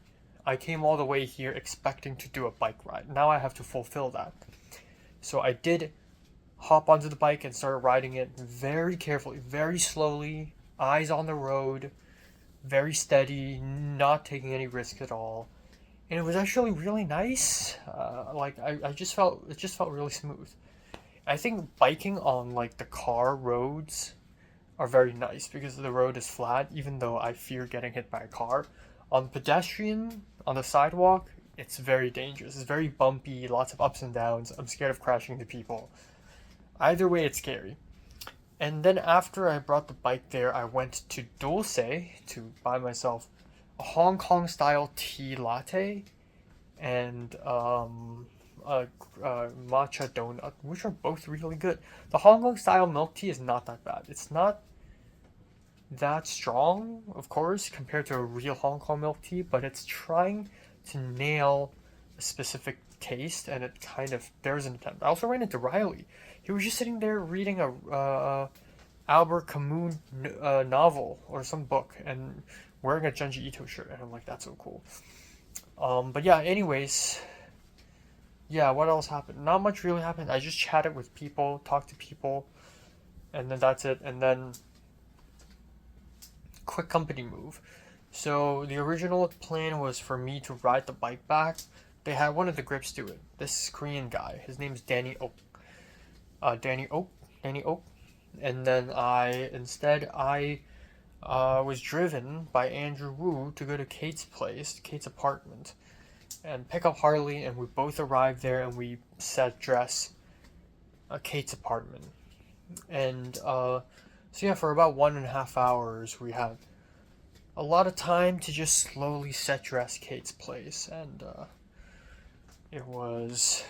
I came all the way here expecting to do a bike ride. Now I have to fulfill that. So I did hop onto the bike and started riding it very carefully, very slowly, eyes on the road, very steady, not taking any risk at all. And it was actually really nice. I just felt, it just felt really smooth. I think biking on like the car roads are very nice because the road is flat, even though I fear getting hit by a car. On pedestrian, on the sidewalk, it's very dangerous. It's very bumpy, lots of ups and downs. I'm scared of crashing into people. Either way, it's scary. And then after I brought the bike there, I went to Dulce to buy myself a Hong Kong style tea latte and a matcha donut, which are both really good. The Hong Kong style milk tea is not that bad. It's not that strong, of course, compared to a real Hong Kong milk tea, but it's trying to nail a specific taste, and it kind of, there's an attempt. I also ran into Riley. He was just sitting there reading a Albert Camus novel or some book and wearing a Junji Ito shirt, and I'm like, that's so cool. But yeah, anyways, yeah, what else happened? Not much really happened. I just chatted with people, talked to people, and then that's it. And then quick company move. So the original plan was for me to ride the bike back. They had one of the grips do it. This Korean guy, his name's Danny Oak. Danny Oak. And then I was driven by Andrew Wu to go to Kate's apartment, and pick up Harley, and we both arrived there, and we set dress at Kate's apartment. And so yeah, for about 1.5 hours, we had a lot of time to just slowly set dress Kate's place, and it was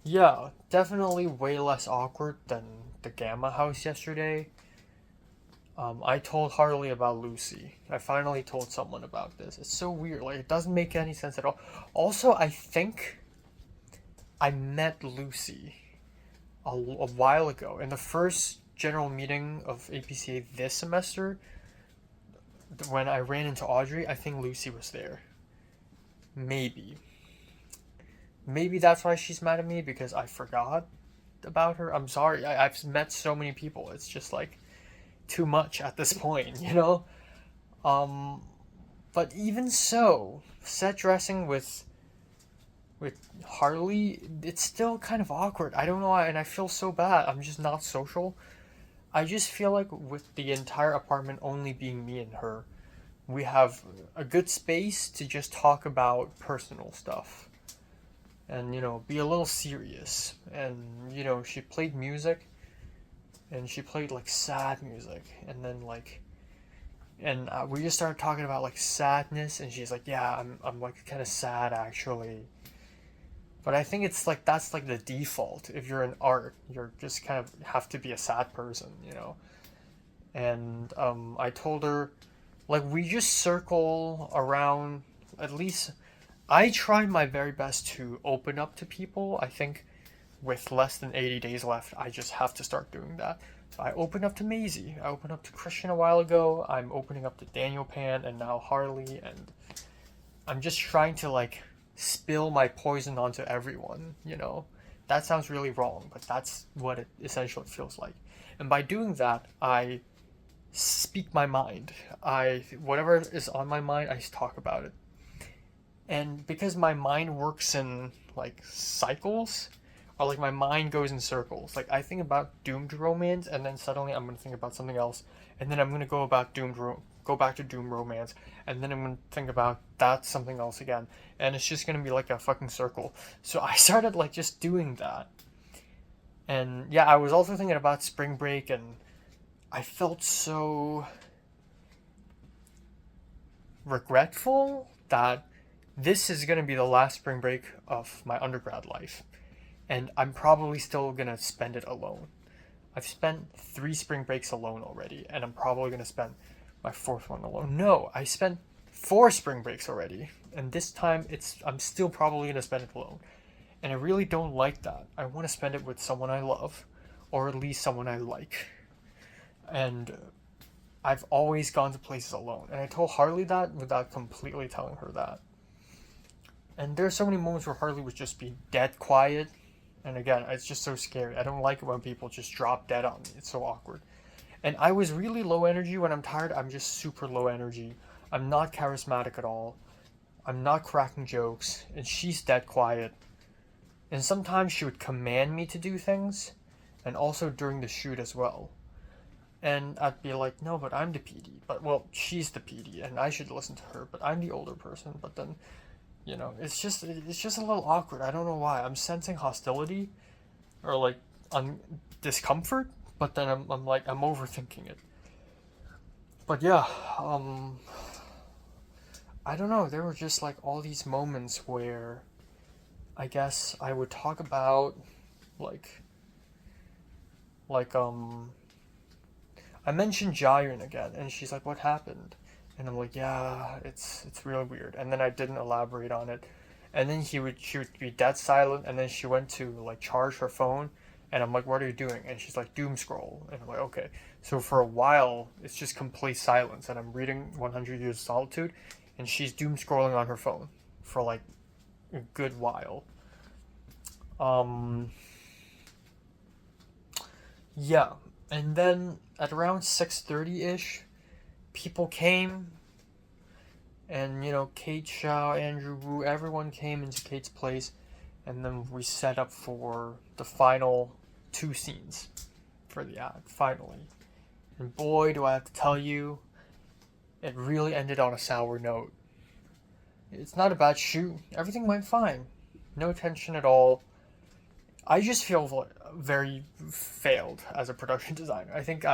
yeah, definitely way less awkward than the Gamma house yesterday. I told Harley about Lucy. I finally told someone about this. It's so weird. Like, it doesn't make any sense at all. Also, I think I met Lucy a while ago. In the first general meeting of APCA this semester, when I ran into Audrey, I think Lucy was there. Maybe. Maybe that's why she's mad at me, because I forgot about her. I'm sorry. I've met so many people. It's just like too much at this point, But even so, set dressing with Harley, it's still kind of awkward. I don't know why, and I feel so bad. I'm just not social. I just feel like with the entire apartment only being me and her, we have a good space to just talk about personal stuff. And, be a little serious. And, she played music. And she played, like, sad music. And then, like... And we just started talking about, like, sadness. And she's like, yeah, I'm like, kind of sad, actually. But I think it's, like, that's, like, the default. If you're in art, you're just kind of have to be a sad person, And I told her, like, we just circle around, at least... I tried my very best to open up to people. I think with less than 80 days left, I just have to start doing that. So I opened up to Maisie. I opened up to Christian a while ago. I'm opening up to Daniel Pan and now Harley. And I'm just trying to, like, spill my poison onto everyone, That sounds really wrong, but that's what it essentially feels like. And by doing that, I speak my mind. Whatever is on my mind, I just talk about it. And because my mind works in like cycles, or like my mind goes in circles. Like I think about doomed romance, and then suddenly I'm gonna think about something else, and then I'm gonna go back to doomed romance, and then I'm gonna think about that something else again, and it's just gonna be like a fucking circle. So I started like just doing that, and yeah, I was also thinking about spring break, and I felt so regretful that this is gonna be the last spring break of my undergrad life, and I'm probably still gonna spend it alone. I've spent 3 spring breaks alone already, and I'm probably gonna spend my 4th one alone. No, I spent 4 spring breaks already, and this time I'm still probably gonna spend it alone. And I really don't like that. I want to spend it with someone I love, or at least someone I like. And I've always gone to places alone, and I told Harley that without completely telling her that. And there's so many moments where Harley would just be dead quiet. And again, it's just so scary. I don't like it when people just drop dead on me. It's so awkward. And I was really low energy. When I'm tired, I'm just super low energy. I'm not charismatic at all. I'm not cracking jokes. And she's dead quiet. And sometimes she would command me to do things. And also during the shoot as well. And I'd be like, no, but I'm the PD. But, well, she's the PD. And I should listen to her. But I'm the older person. But then... it's just a little awkward. I don't know why. I'm sensing hostility or like discomfort, but then I'm like I'm overthinking it. But yeah, I don't know. There were just like all these moments where I guess I would talk about like I mentioned Jiren again, and she's like, "What happened?" And I'm like, yeah, it's really weird. And then I didn't elaborate on it. And then she would be dead silent. And then she went to like charge her phone. And I'm like, what are you doing? And she's like, doom scroll. And I'm like, okay. So for a while, it's just complete silence. And I'm reading 100 Years of Solitude. And she's doom scrolling on her phone for like a good while. Yeah. And then at around 6:30-ish, people came, and Kate Shaw, Andrew Wu, everyone came into Kate's place, and then we set up for the final 2 scenes for the act, finally. And boy, do I have to tell you, it really ended on a sour note. It's not a bad shoot. Everything went fine. No tension at all. I just feel very failed as a production designer. I think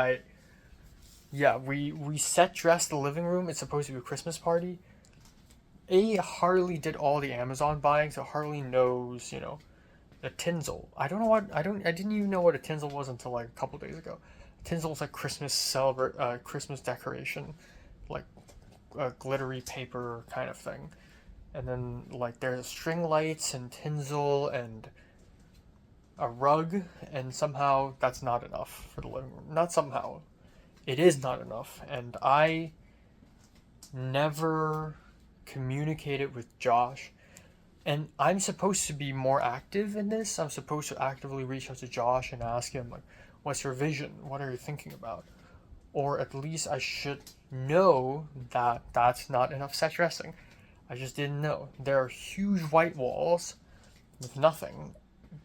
we set dressed the living room. It's supposed to be a Christmas party. Harley did all the Amazon buying, so Harley knows, the tinsel. I didn't even know what a tinsel was until like a couple days ago. Tinsel is like Christmas decoration, like a glittery paper kind of thing. And then like there's string lights and tinsel and a rug, and somehow that's not enough for the living room. Not somehow. It is not enough, and I never communicated with Josh. And I'm supposed to be more active in this. I'm supposed to actively reach out to Josh and ask him, like, what's your vision? What are you thinking about? Or at least I should know that that's not enough set dressing. I just didn't know. There are huge white walls with nothing,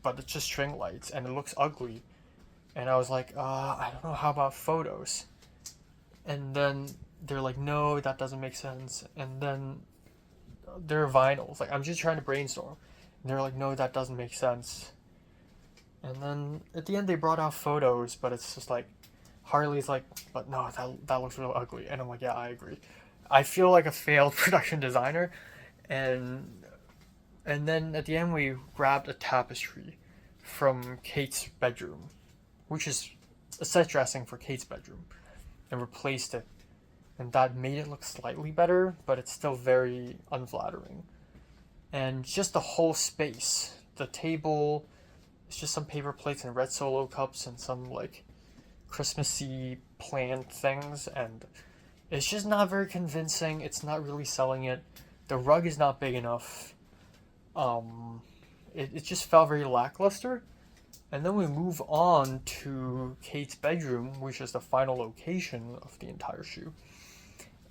but it's just string lights, and it looks ugly. And I was like, I don't know, how about photos? And then they're like, no, that doesn't make sense. And then there are vinyls. Like, I'm just trying to brainstorm. And they're like, no, that doesn't make sense. And then at the end, they brought out photos, but it's just like, Harley's like, but no, that looks real ugly. And I'm like, yeah, I agree. I feel like a failed production designer. And then at the end, we grabbed a tapestry from Kate's bedroom, which is a set dressing for Kate's bedroom, and replaced it. And that made it look slightly better, but it's still very unflattering. And just the whole space, the table, it's just some paper plates and red Solo cups and some like Christmassy plant things, and it's just not very convincing. It's not really selling it. The rug is not big enough. It just felt very lackluster. And then we move on to Kate's bedroom, which is the final location of the entire shoe.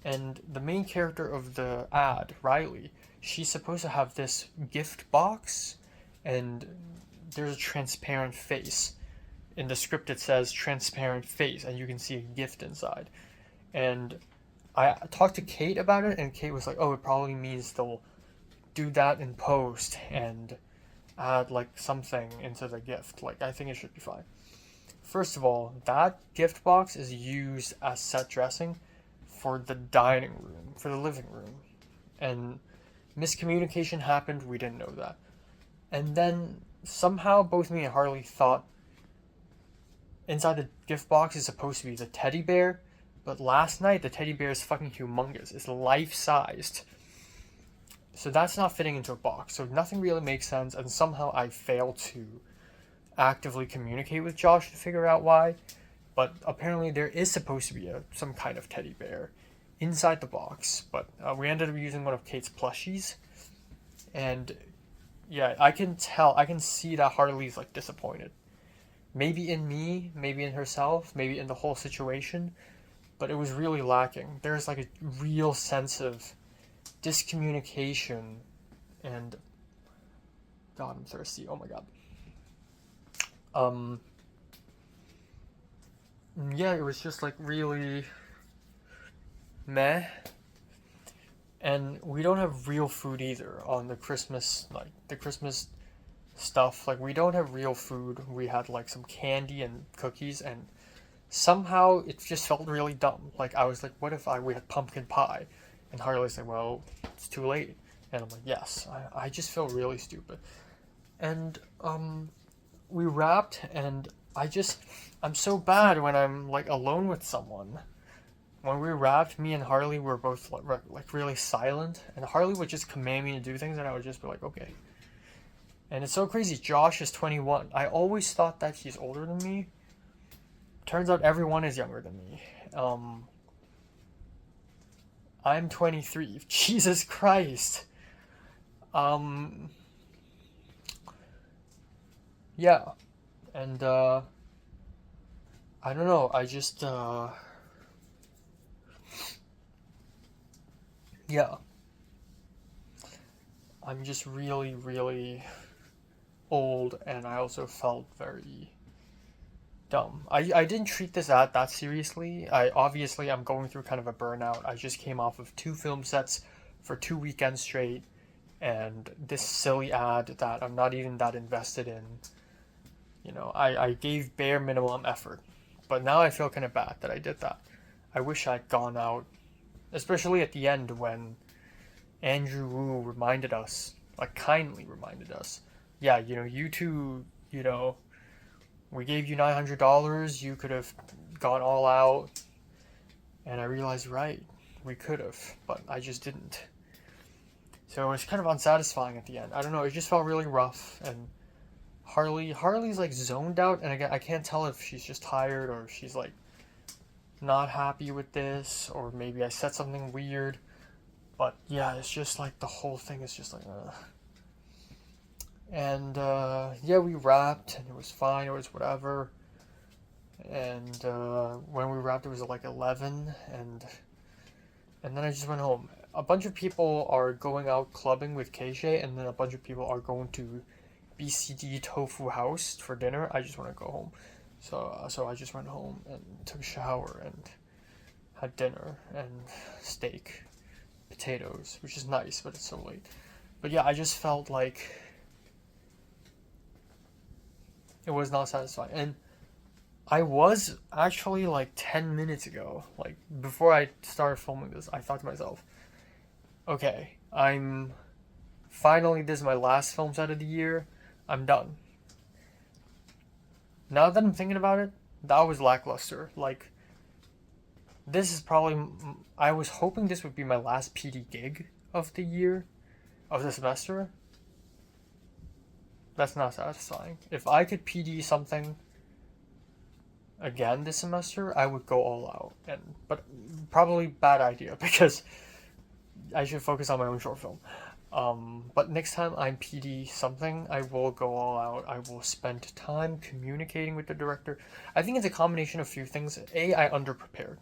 And the main character of the ad, Riley, she's supposed to have this gift box, and there's a transparent face. In the script it says transparent face, and you can see a gift inside. And I talked to Kate about it, and Kate was like, oh, it probably means they'll do that in post and add like something into the gift. Like, I think it should be fine. First of all, that gift box is used as set dressing for the dining room, for the living room. And miscommunication happened, we didn't know that. And then somehow both me and Harley thought inside the gift box is supposed to be the teddy bear, but last night the teddy bear is fucking humongous. It's life-sized. So that's not fitting into a box. So nothing really makes sense, and somehow I failed to actively communicate with Josh to figure out why. But apparently there is supposed to be some kind of teddy bear inside the box. But we ended up using one of Kate's plushies. And yeah, I can see that Harley's like disappointed. Maybe in me, maybe in herself, maybe in the whole situation. But it was really lacking. There's like a real sense of discommunication and... God, I'm thirsty. Oh my god. Yeah, it was just like really meh. And we don't have real food either on the Christmas, like the Christmas stuff. Like, we don't have real food. We had like some candy and cookies, and somehow it just felt really dumb. Like, I was like, what if we had pumpkin pie? And Harley's like, well, it's too late. And I'm like, yes. I just feel really stupid. And we wrapped, and I'm so bad when I'm like alone with someone. When we wrapped, me and Harley were both like really silent, and Harley would just command me to do things, and I would just be like, okay. And it's so crazy. Josh is 21. I always thought that he's older than me. Turns out everyone is younger than me. I'm 23. Jesus Christ. Yeah. And I don't know. I just yeah. I'm just really, really old, and I also felt very dumb. I didn't treat this ad that seriously. I'm going through kind of a burnout. I just came off of 2 film sets for 2 weekends straight, and this silly ad that I'm not even that invested in. You know, I gave bare minimum effort, but now I feel kind of bad that I did that. I wish I'd gone out, especially at the end when Andrew Wu reminded us, like kindly reminded us, yeah, you know, you two, you know, we gave you $900, you could have gone all out. And I realized, right, we could have, but I just didn't. So it was kind of unsatisfying at the end. I don't know, it just felt really rough. And Harley's like zoned out, and I can't tell if she's just tired or if she's like not happy with this, or maybe I said something weird. But yeah, it's just like the whole thing is just like, And yeah, we wrapped, and it was fine, it was whatever. And when we wrapped, it was like 11, and then I just went home. A bunch of people are going out clubbing with Keisha, and then a bunch of people are going to BCD Tofu House for dinner. I just want to go home. So I just went home and took a shower and had dinner and steak, potatoes, which is nice, but it's so late. But yeah, I just felt like it was not satisfying. And I was actually like 10 minutes ago, like before I started filming this, I thought to myself, okay, this is my last film set of the year. I'm done. Now that I'm thinking about it, that was lackluster. Like, this is probably, I was hoping this would be my last PD gig of the year, of the semester. That's not satisfying. If I could PD something again this semester, I would go all out. But probably bad idea, because I should focus on my own short film. But next time I'm PD something, I will go all out. I will spend time communicating with the director. I think it's a combination of a few things. A, I underprepared.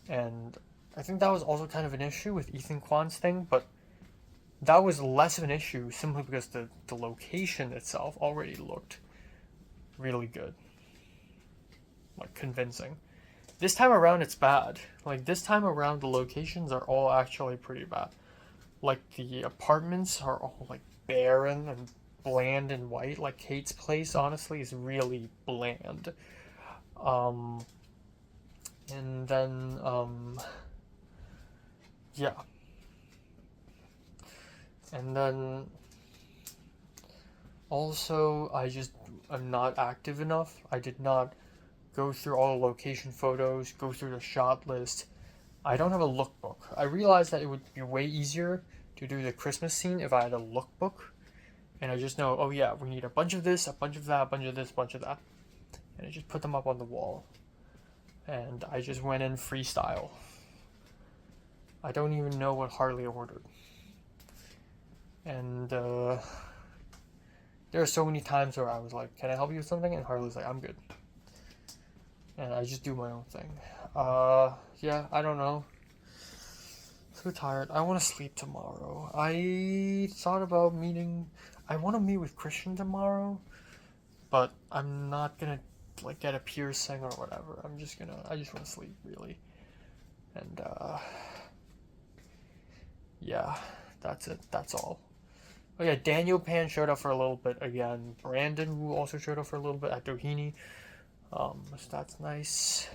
And I think that was also kind of an issue with Ethan Kwan's thing, but that was less of an issue simply because the location itself already looked really good. Like, convincing. This time around, it's bad. Like, this time around, the locations are all actually pretty bad. Like, the apartments are all, like, barren and bland and white. Like, Kate's place, honestly, is really bland. And then, yeah. And then, also, I'm not active enough. I did not go through all the location photos, go through the shot list. I don't have a lookbook. I realized that it would be way easier to do the Christmas scene if I had a lookbook. And I just know, oh yeah, we need a bunch of this, a bunch of that, a bunch of this, a bunch of that. And I just put them up on the wall. And I just went in freestyle. I don't even know what Harley ordered. And there are so many times where I was like, can I help you with something? And Harley's like, I'm good. And I just do my own thing. Yeah, I don't know. So tired. I want to sleep tomorrow. I thought about meeting... I want to meet with Christian tomorrow. But I'm not gonna, like, get a piercing or whatever. I just want to sleep, really. And, yeah, that's it. That's all. Oh yeah, Daniel Pan showed up for a little bit again. Brandon Wu also showed up for a little bit at Doheny. So that's nice.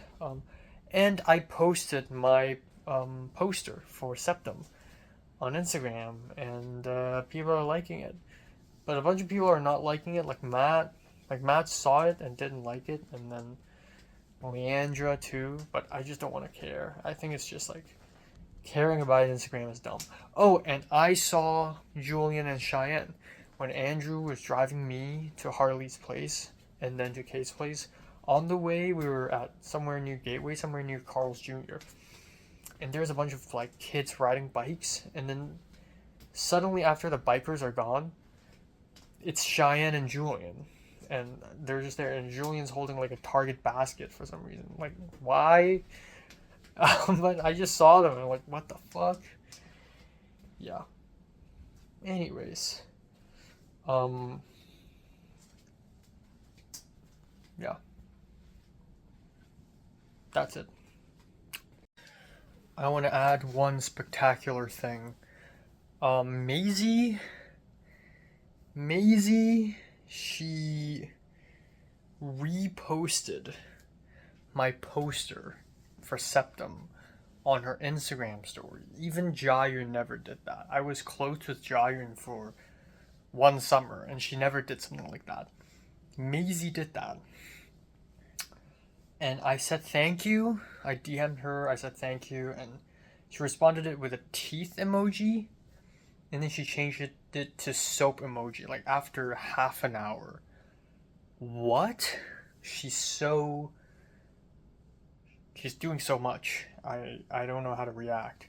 And I posted my poster for Septum on Instagram, and people are liking it. But a bunch of people are not liking it, like Matt. Like, Matt saw it and didn't like it, and then Leandra too, but I just don't want to care. I think it's just, like, caring about Instagram is dumb. Oh, and I saw Julian and Cheyenne when Andrew was driving me to Harley's place and then to Kate's place. On the way, we were at somewhere near Gateway, somewhere near Carl's Jr. And there's a bunch of, like, kids riding bikes, and then suddenly after the bikers are gone, it's Cheyenne and Julian. And they're just there, and Julian's holding, like, a Target basket for some reason. Like, why? But I just saw them, and I'm like, what the fuck? Yeah. Anyways. Yeah. That's it. I want to add one spectacular thing. Maisie, she reposted my poster for Septum on her Instagram story. Even Jayun never did that. I was close with Jayun for one summer, and she never did something like that. Maisie did that. And I said thank you. I DM'd her, I said thank you, and she responded it with a teeth emoji, and then she changed it to soap emoji, like after half an hour. What? She's doing so much. I don't know how to react.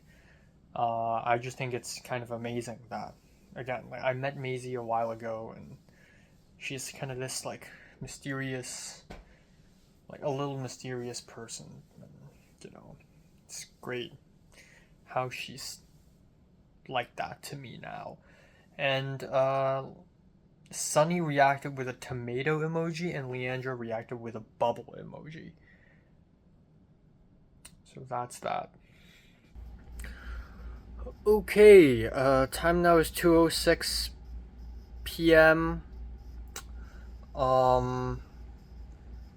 I just think it's kind of amazing that, again, like, I met Maisie a while ago, and she's kind of this, like, mysterious, like, a little mysterious person, and, you know, it's great how she's like that to me now. And Sunny reacted with a tomato emoji, and Leandra reacted with a bubble emoji. So that's that. Okay, time now is 2:06 p.m.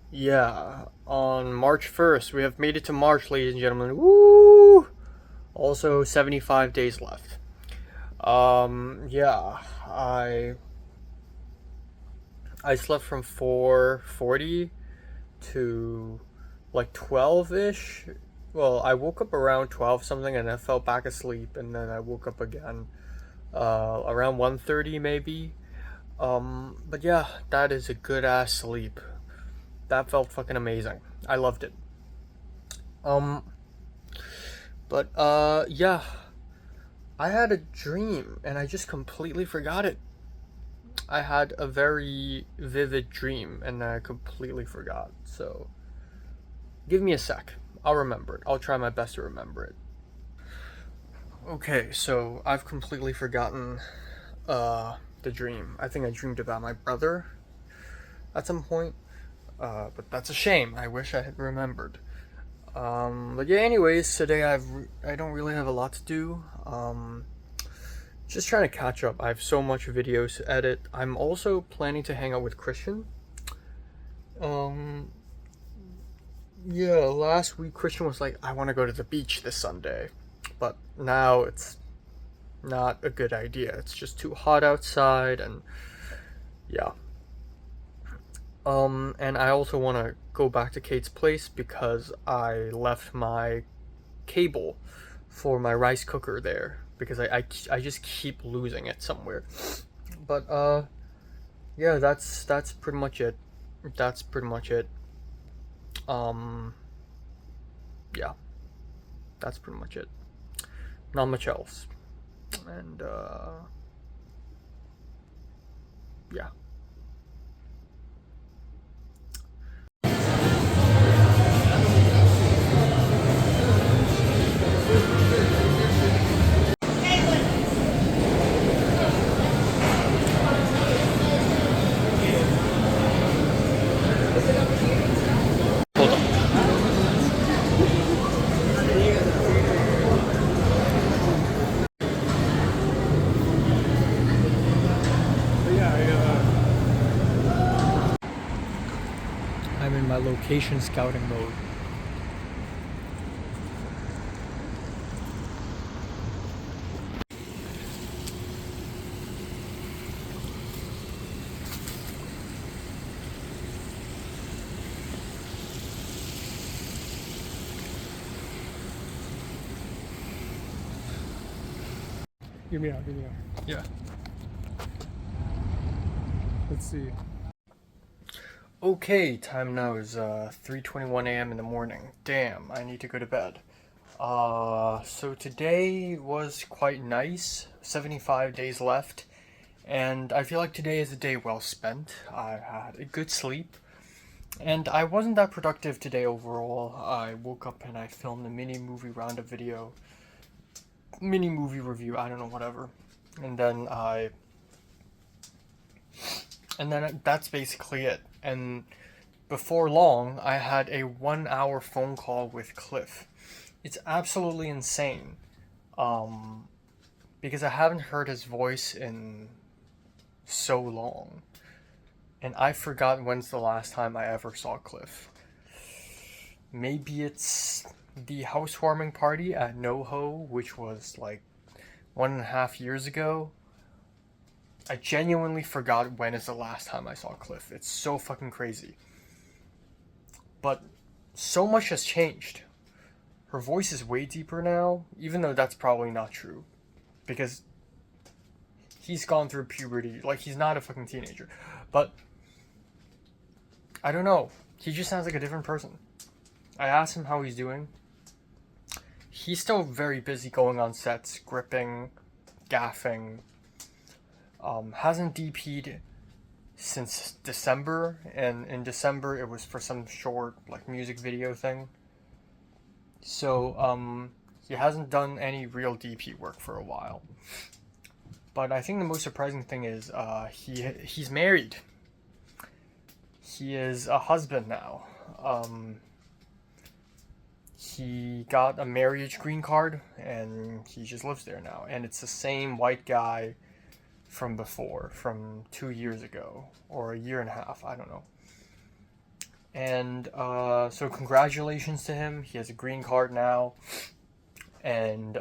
Yeah, on March 1st, we have made it to March, ladies and gentlemen. Woo! Also, 75 days left. Yeah, I slept from 4:40 to like 12-ish. Well, I woke up around 12 something, and I fell back asleep, and then I woke up again around 1:30 maybe. But yeah, that is a good ass sleep. That felt fucking amazing. I loved it. But yeah, I had a dream and I just completely forgot it. I had a very vivid dream and I completely forgot. So, give me a sec. I'll remember it. I'll try my best to remember it. Okay, so I've completely forgotten the dream. I think I dreamed about my brother at some point. But that's a shame. I wish I had remembered. But yeah, anyways, today I don't really have a lot to do. Just trying to catch up. I have so much videos to edit. I'm also planning to hang out with Christian. Um, yeah, last week Christian was like, I want to go to the beach this Sunday. But now it's not a good idea. It's just too hot outside and yeah. And I also want to go back to Kate's place because I left my cable for my rice cooker there because I just keep losing it somewhere. But yeah, that's pretty much it. That's pretty much it. Um yeah, that's pretty much it. Not much else. And yeah. Hold on. I'm in my location scouting mode. Give me out. Yeah. Let's see. Okay, time now is 3:21 a.m. in the morning. Damn, I need to go to bed. So today was quite nice. 75 days left, and I feel like today is a day well spent. I had a good sleep, and I wasn't that productive today overall. I woke up and I filmed a mini movie roundup video, mini movie review. I don't know, whatever, and then that's basically it. And before long, I had a 1 hour phone call with Cliff. It's absolutely insane. Because I haven't heard his voice in so long. And I forgot when's the last time I ever saw Cliff. Maybe it's the housewarming party at NoHo, which was like 1.5 years ago. I genuinely forgot when is the last time I saw Cliff. It's so fucking crazy. But so much has changed. Her voice is way deeper now, even though that's probably not true. Because he's gone through puberty. Like, he's not a fucking teenager. But I don't know. He just sounds like a different person. I asked him how he's doing. He's still very busy going on sets, gripping, gaffing. Hasn't DP'd since December, and in December it was for some short like music video thing. So he hasn't done any real DP work for a while. But I think the most surprising thing is he's married. He is a husband now. He got a marriage green card and he just lives there now. And it's the same white guy from before, from 2 years ago, or a year and a half, I don't know. And so congratulations to him. He has a green card now. And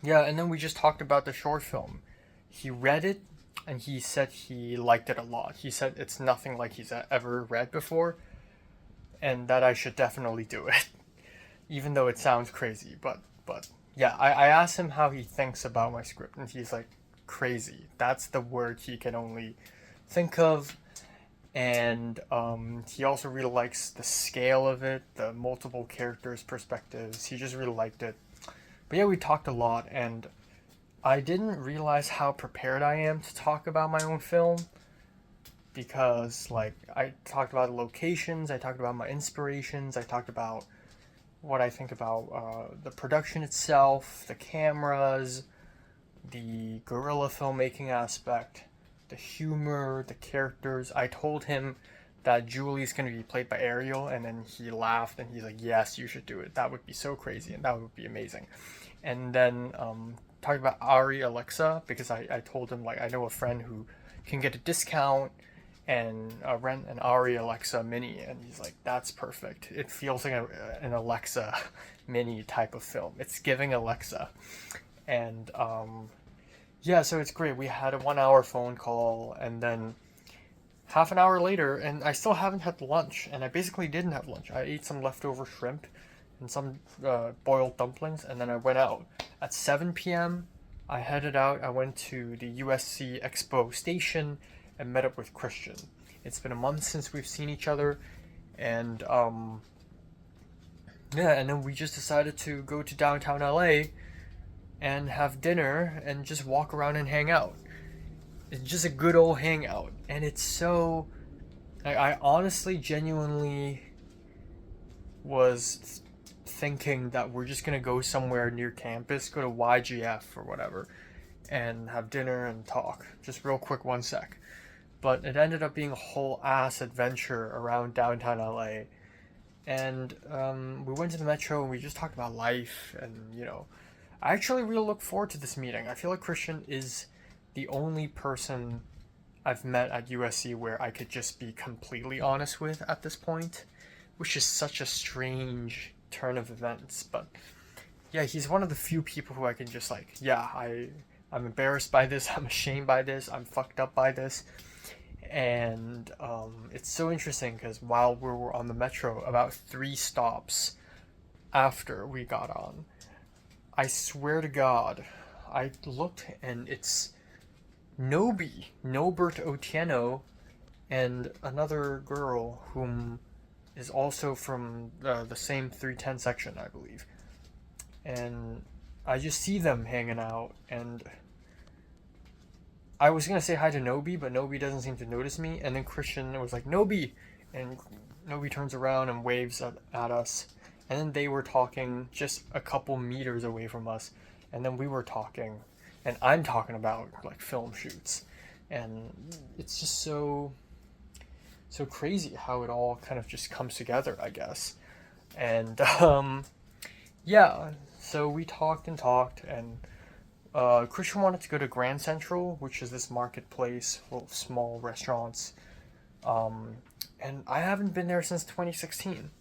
yeah, and then we just talked about the short film. He read it and he said he liked it a lot. He said it's nothing like he's ever read before, and that I should definitely do it. Even though it sounds crazy, but yeah, I asked him how he thinks about my script, and he's like, crazy. That's the word he can only think of. And he also really likes the scale of it, the multiple characters' perspectives. He just really liked it. But yeah, we talked a lot, and I didn't realize how prepared I am to talk about my own film, because like I talked about the locations, I talked about my inspirations, I talked about what I think about the production itself, the cameras, the guerrilla filmmaking aspect, the humor, the characters. I told him that Julie's going to be played by Ariel, and then he laughed and he's like, yes, you should do it. That would be so crazy and that would be amazing. And then talking about Ari Alexa, because I told him, like, I know a friend who can get a discount and rent an Ari Alexa mini, and he's like, that's perfect. It feels like an Alexa mini type of film. It's giving Alexa. And yeah, so it's great. We had a 1 hour phone call, and then half an hour later, and I still haven't had lunch, and I basically didn't have lunch. I ate some leftover shrimp and some boiled dumplings, and then I went out. At 7 p.m., I headed out. I went to the USC Expo station and met up with Christian. It's been a month since we've seen each other, and yeah, and then we just decided to go to downtown LA and have dinner and just walk around and hang out. It's just a good old hangout, and it's so, I honestly genuinely was thinking that we're just gonna go somewhere near campus, go to YGF or whatever, and have dinner and talk. Just real quick, one sec. But it ended up being a whole ass adventure around downtown LA. And we went to the metro and we just talked about life. And, you know, I actually really look forward to this meeting. I feel like Christian is the only person I've met at USC where I could just be completely honest with at this point, which is such a strange turn of events. But yeah, he's one of the few people who I can just like, yeah, I'm embarrassed by this, I'm ashamed by this, I'm fucked up by this. And it's so interesting because while we were on the metro, about 3 stops after we got on, I swear to God, I looked and it's Nobert Otieno and another girl whom is also from the same 310 section, I believe. And I just see them hanging out, and I was gonna say hi to Nobi, but Nobi doesn't seem to notice me. And then Christian was like, Nobi! And Nobi turns around and waves at us. And then they were talking just a couple meters away from us. And then we were talking. And I'm talking about, like, film shoots. And it's just so crazy how it all kind of just comes together, I guess. And, yeah. So we talked, and Christian wanted to go to Grand Central, which is this marketplace full of small restaurants. And I haven't been there since 2016.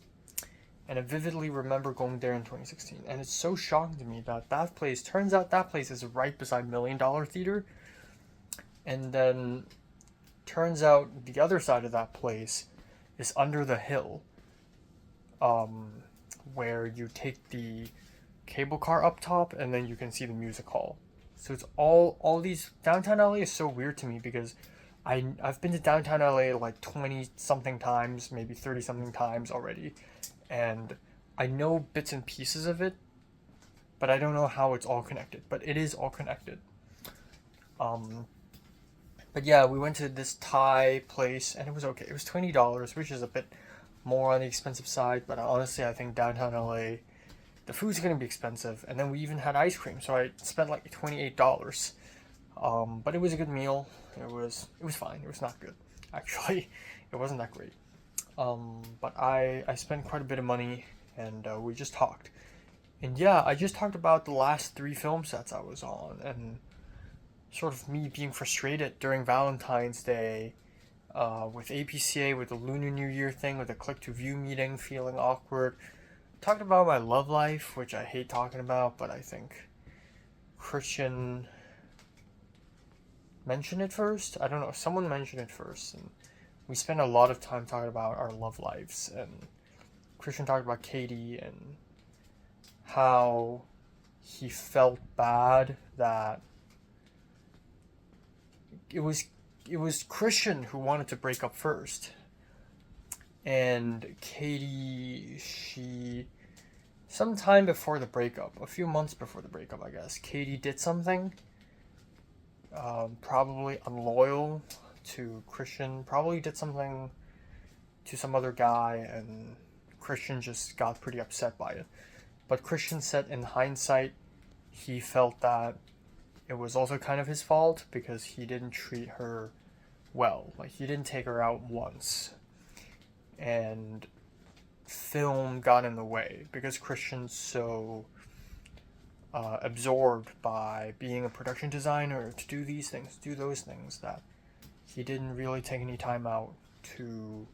And I vividly remember going there in 2016. And it's so shocking to me that turns out that place is right beside $1 Million Theater. And then turns out the other side of that place is under the hill, where you take the cable car up top and then you can see the music hall. So it's all these, downtown LA is so weird to me because I've been to downtown LA like 20 something times, maybe 30 something times already, and I know bits and pieces of it, but I don't know how it's all connected. But it is all connected. But yeah, we went to this Thai place and it was okay. It was $20, which is a bit more on the expensive side, but honestly I think downtown LA, the food's gonna be expensive. And then we even had ice cream, so I spent like $28. But it was a good meal. It was fine. It was not good, actually. It wasn't that great. But I spent quite a bit of money, and we just talked. And yeah, I just talked about the last 3 film sets I was on, and sort of me being frustrated during Valentine's Day, with APCA, with the Lunar New Year thing, with the Click to View meeting, feeling awkward. Talked about my love life, which I hate talking about, but I think Christian mentioned it first. I don't know, someone mentioned it first, and we spent a lot of time talking about our love lives. And Christian talked about Katie and how he felt bad that it was Christian who wanted to break up first. And Katie, she sometime before the breakup, a few months before the breakup, I guess, Katie did something, probably unloyal to Christian, probably did something to some other guy, and Christian just got pretty upset by it. But Christian said in hindsight, he felt that it was also kind of his fault because he didn't treat her well. Like, he didn't take her out once. And film got in the way because Christian's so absorbed by being a production designer to do these things, do those things, that he didn't really take any time out to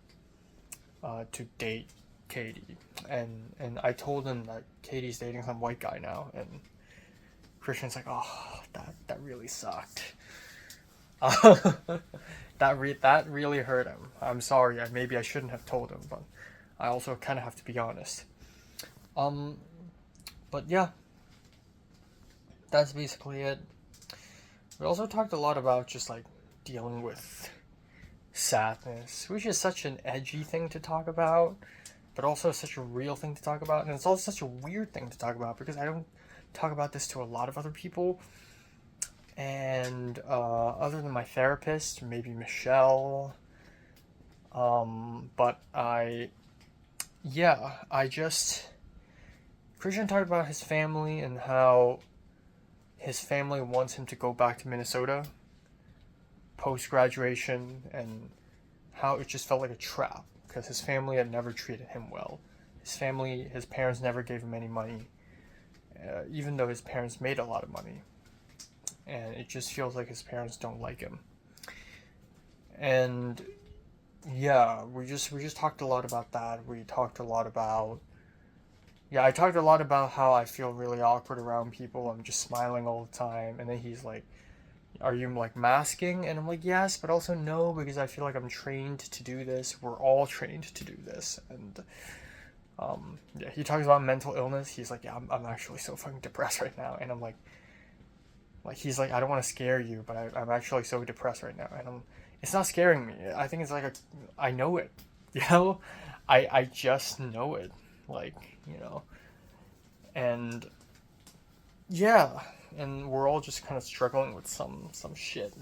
date Katie. And I told him that Katie's dating some white guy now, and Christian's like, oh, that really sucked. That really hurt him. I'm sorry. Maybe I shouldn't have told him, but I also kind of have to be honest. But yeah, that's basically it. We also talked a lot about just like dealing with sadness, which is such an edgy thing to talk about, but also such a real thing to talk about, and it's also such a weird thing to talk about because I don't talk about this to a lot of other people, and other than my therapist, maybe Michelle, but Christian talked about his family and how his family wants him to go back to Minnesota post-graduation, and how it just felt like a trap because his family had never treated him well. His parents never gave him any money, even though his parents made a lot of money. And it just feels like his parents don't like him. And yeah, we just talked a lot about that. We talked a lot about... Yeah, I talked a lot about how I feel really awkward around people. I'm just smiling all the time. And then he's like, are you like masking? And I'm like, yes, but also no, because I feel like I'm trained to do this. We're all trained to do this. And yeah, he talks about mental illness. He's like, yeah, I'm actually so fucking depressed right now. And I'm like he's like, I don't want to scare you, but I'm actually so depressed right now. And it's not scaring me. I think it's like I know it, you know? I just know it, like, you know? And yeah, and we're all just kind of struggling with some shit.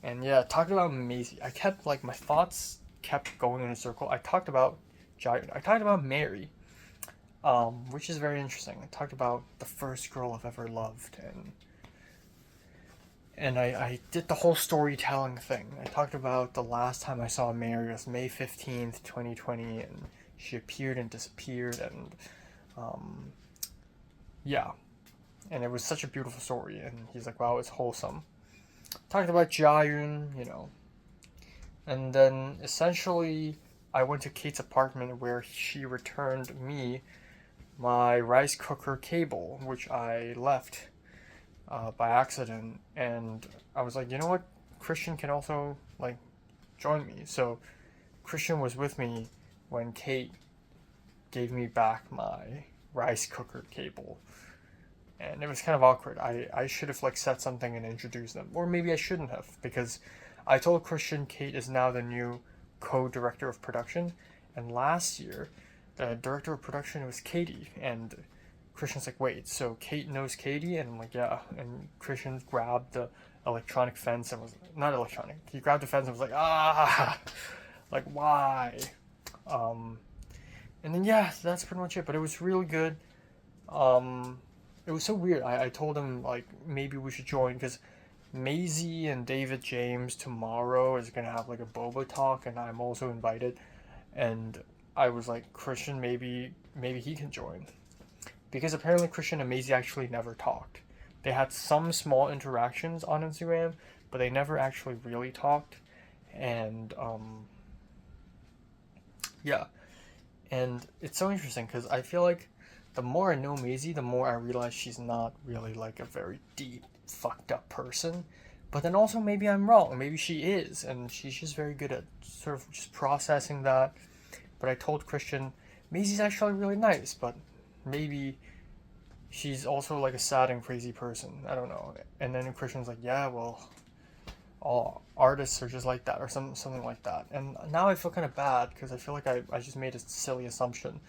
And yeah, talking about Maisie, I kept, like, my thoughts kept going in a circle. I talked about Jairun. I talked about Mary, which is very interesting. I talked about the first girl I've ever loved, and I did the whole storytelling thing. I talked about the last time I saw Mary was May 15th, 2020, and she appeared and disappeared, and yeah. And it was such a beautiful story, and he's like, wow, it's wholesome. Talked about Jairun, you know. And then, essentially, I went to Kate's apartment where she returned me my rice cooker cable, which I left by accident. And I was like, you know what? Christian can also, like, join me. So, Christian was with me when Kate gave me back my rice cooker cable. And it was kind of awkward. I should have, like, said something and introduced them. Or maybe I shouldn't have, because I told Christian Kate is now the new co-director of production. And last year, the director of production was Katie. And Christian's like, wait, so Kate knows Katie? And I'm like, yeah. And Christian grabbed the electronic fence and was... Not electronic. He grabbed the fence and was like, ah! Like, why? And then, yeah, that's pretty much it. But it was really good. It was so weird. I told him, like, maybe we should join, because Maisie and David James tomorrow is going to have, like, a boba talk, and I'm also invited. And I was like, Christian, maybe he can join. Because apparently Christian and Maisie actually never talked. They had some small interactions on Instagram, but they never actually really talked. And, yeah. And it's so interesting, because I feel like the more I know Maisie, the more I realize she's not really, like, a very deep, fucked up person. But then also maybe I'm wrong. Maybe she is, and she's just very good at sort of just processing that. But I told Christian, Maisie's actually really nice, but maybe she's also, like, a sad and crazy person. I don't know. And then Christian's like, yeah, well, all artists are just like that, or something like that. And now I feel kind of bad, because I feel like I just made a silly assumption.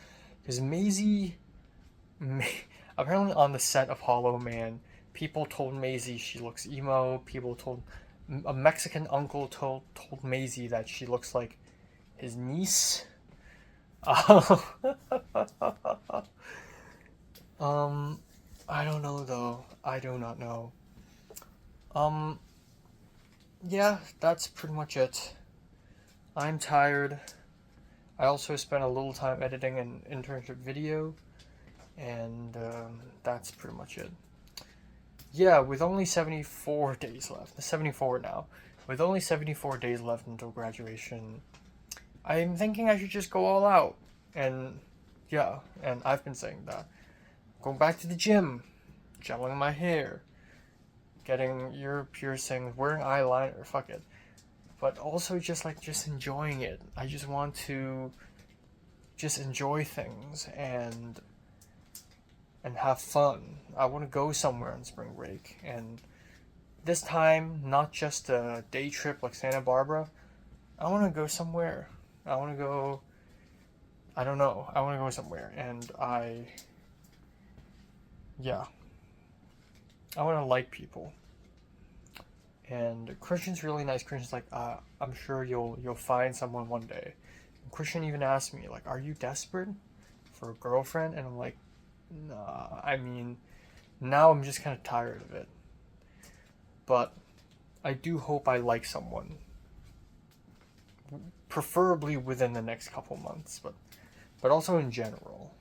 Because apparently on the set of Hollow Man, people told Maisie she looks emo. People told a Mexican uncle told Maisie that she looks like his niece. I don't know though. I do not know. Yeah, that's pretty much it. I'm tired. I also spent a little time editing an internship video, and that's pretty much it. Yeah, with only 74 days left, 74 now, with only 74 days left until graduation, I'm thinking I should just go all out. And yeah, and I've been saying that. Going back to the gym, gelling my hair, getting ear piercings, wearing eyeliner, fuck it. But also just enjoying it. I just want to just enjoy things and have fun. I want to go somewhere on spring break, and this time not just a day trip like Santa Barbara. I want to go somewhere. I want to go, I don't know. I want to go somewhere, and I want to like people. And Christian's really nice. Christian's like, I'm sure you'll find someone one day. And Christian even asked me, like, are you desperate for a girlfriend? And I'm like, nah. I mean, now I'm just kind of tired of it. But I do hope I like someone. Preferably within the next couple months, but also in general.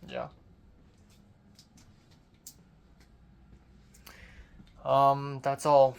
Yeah. That's all.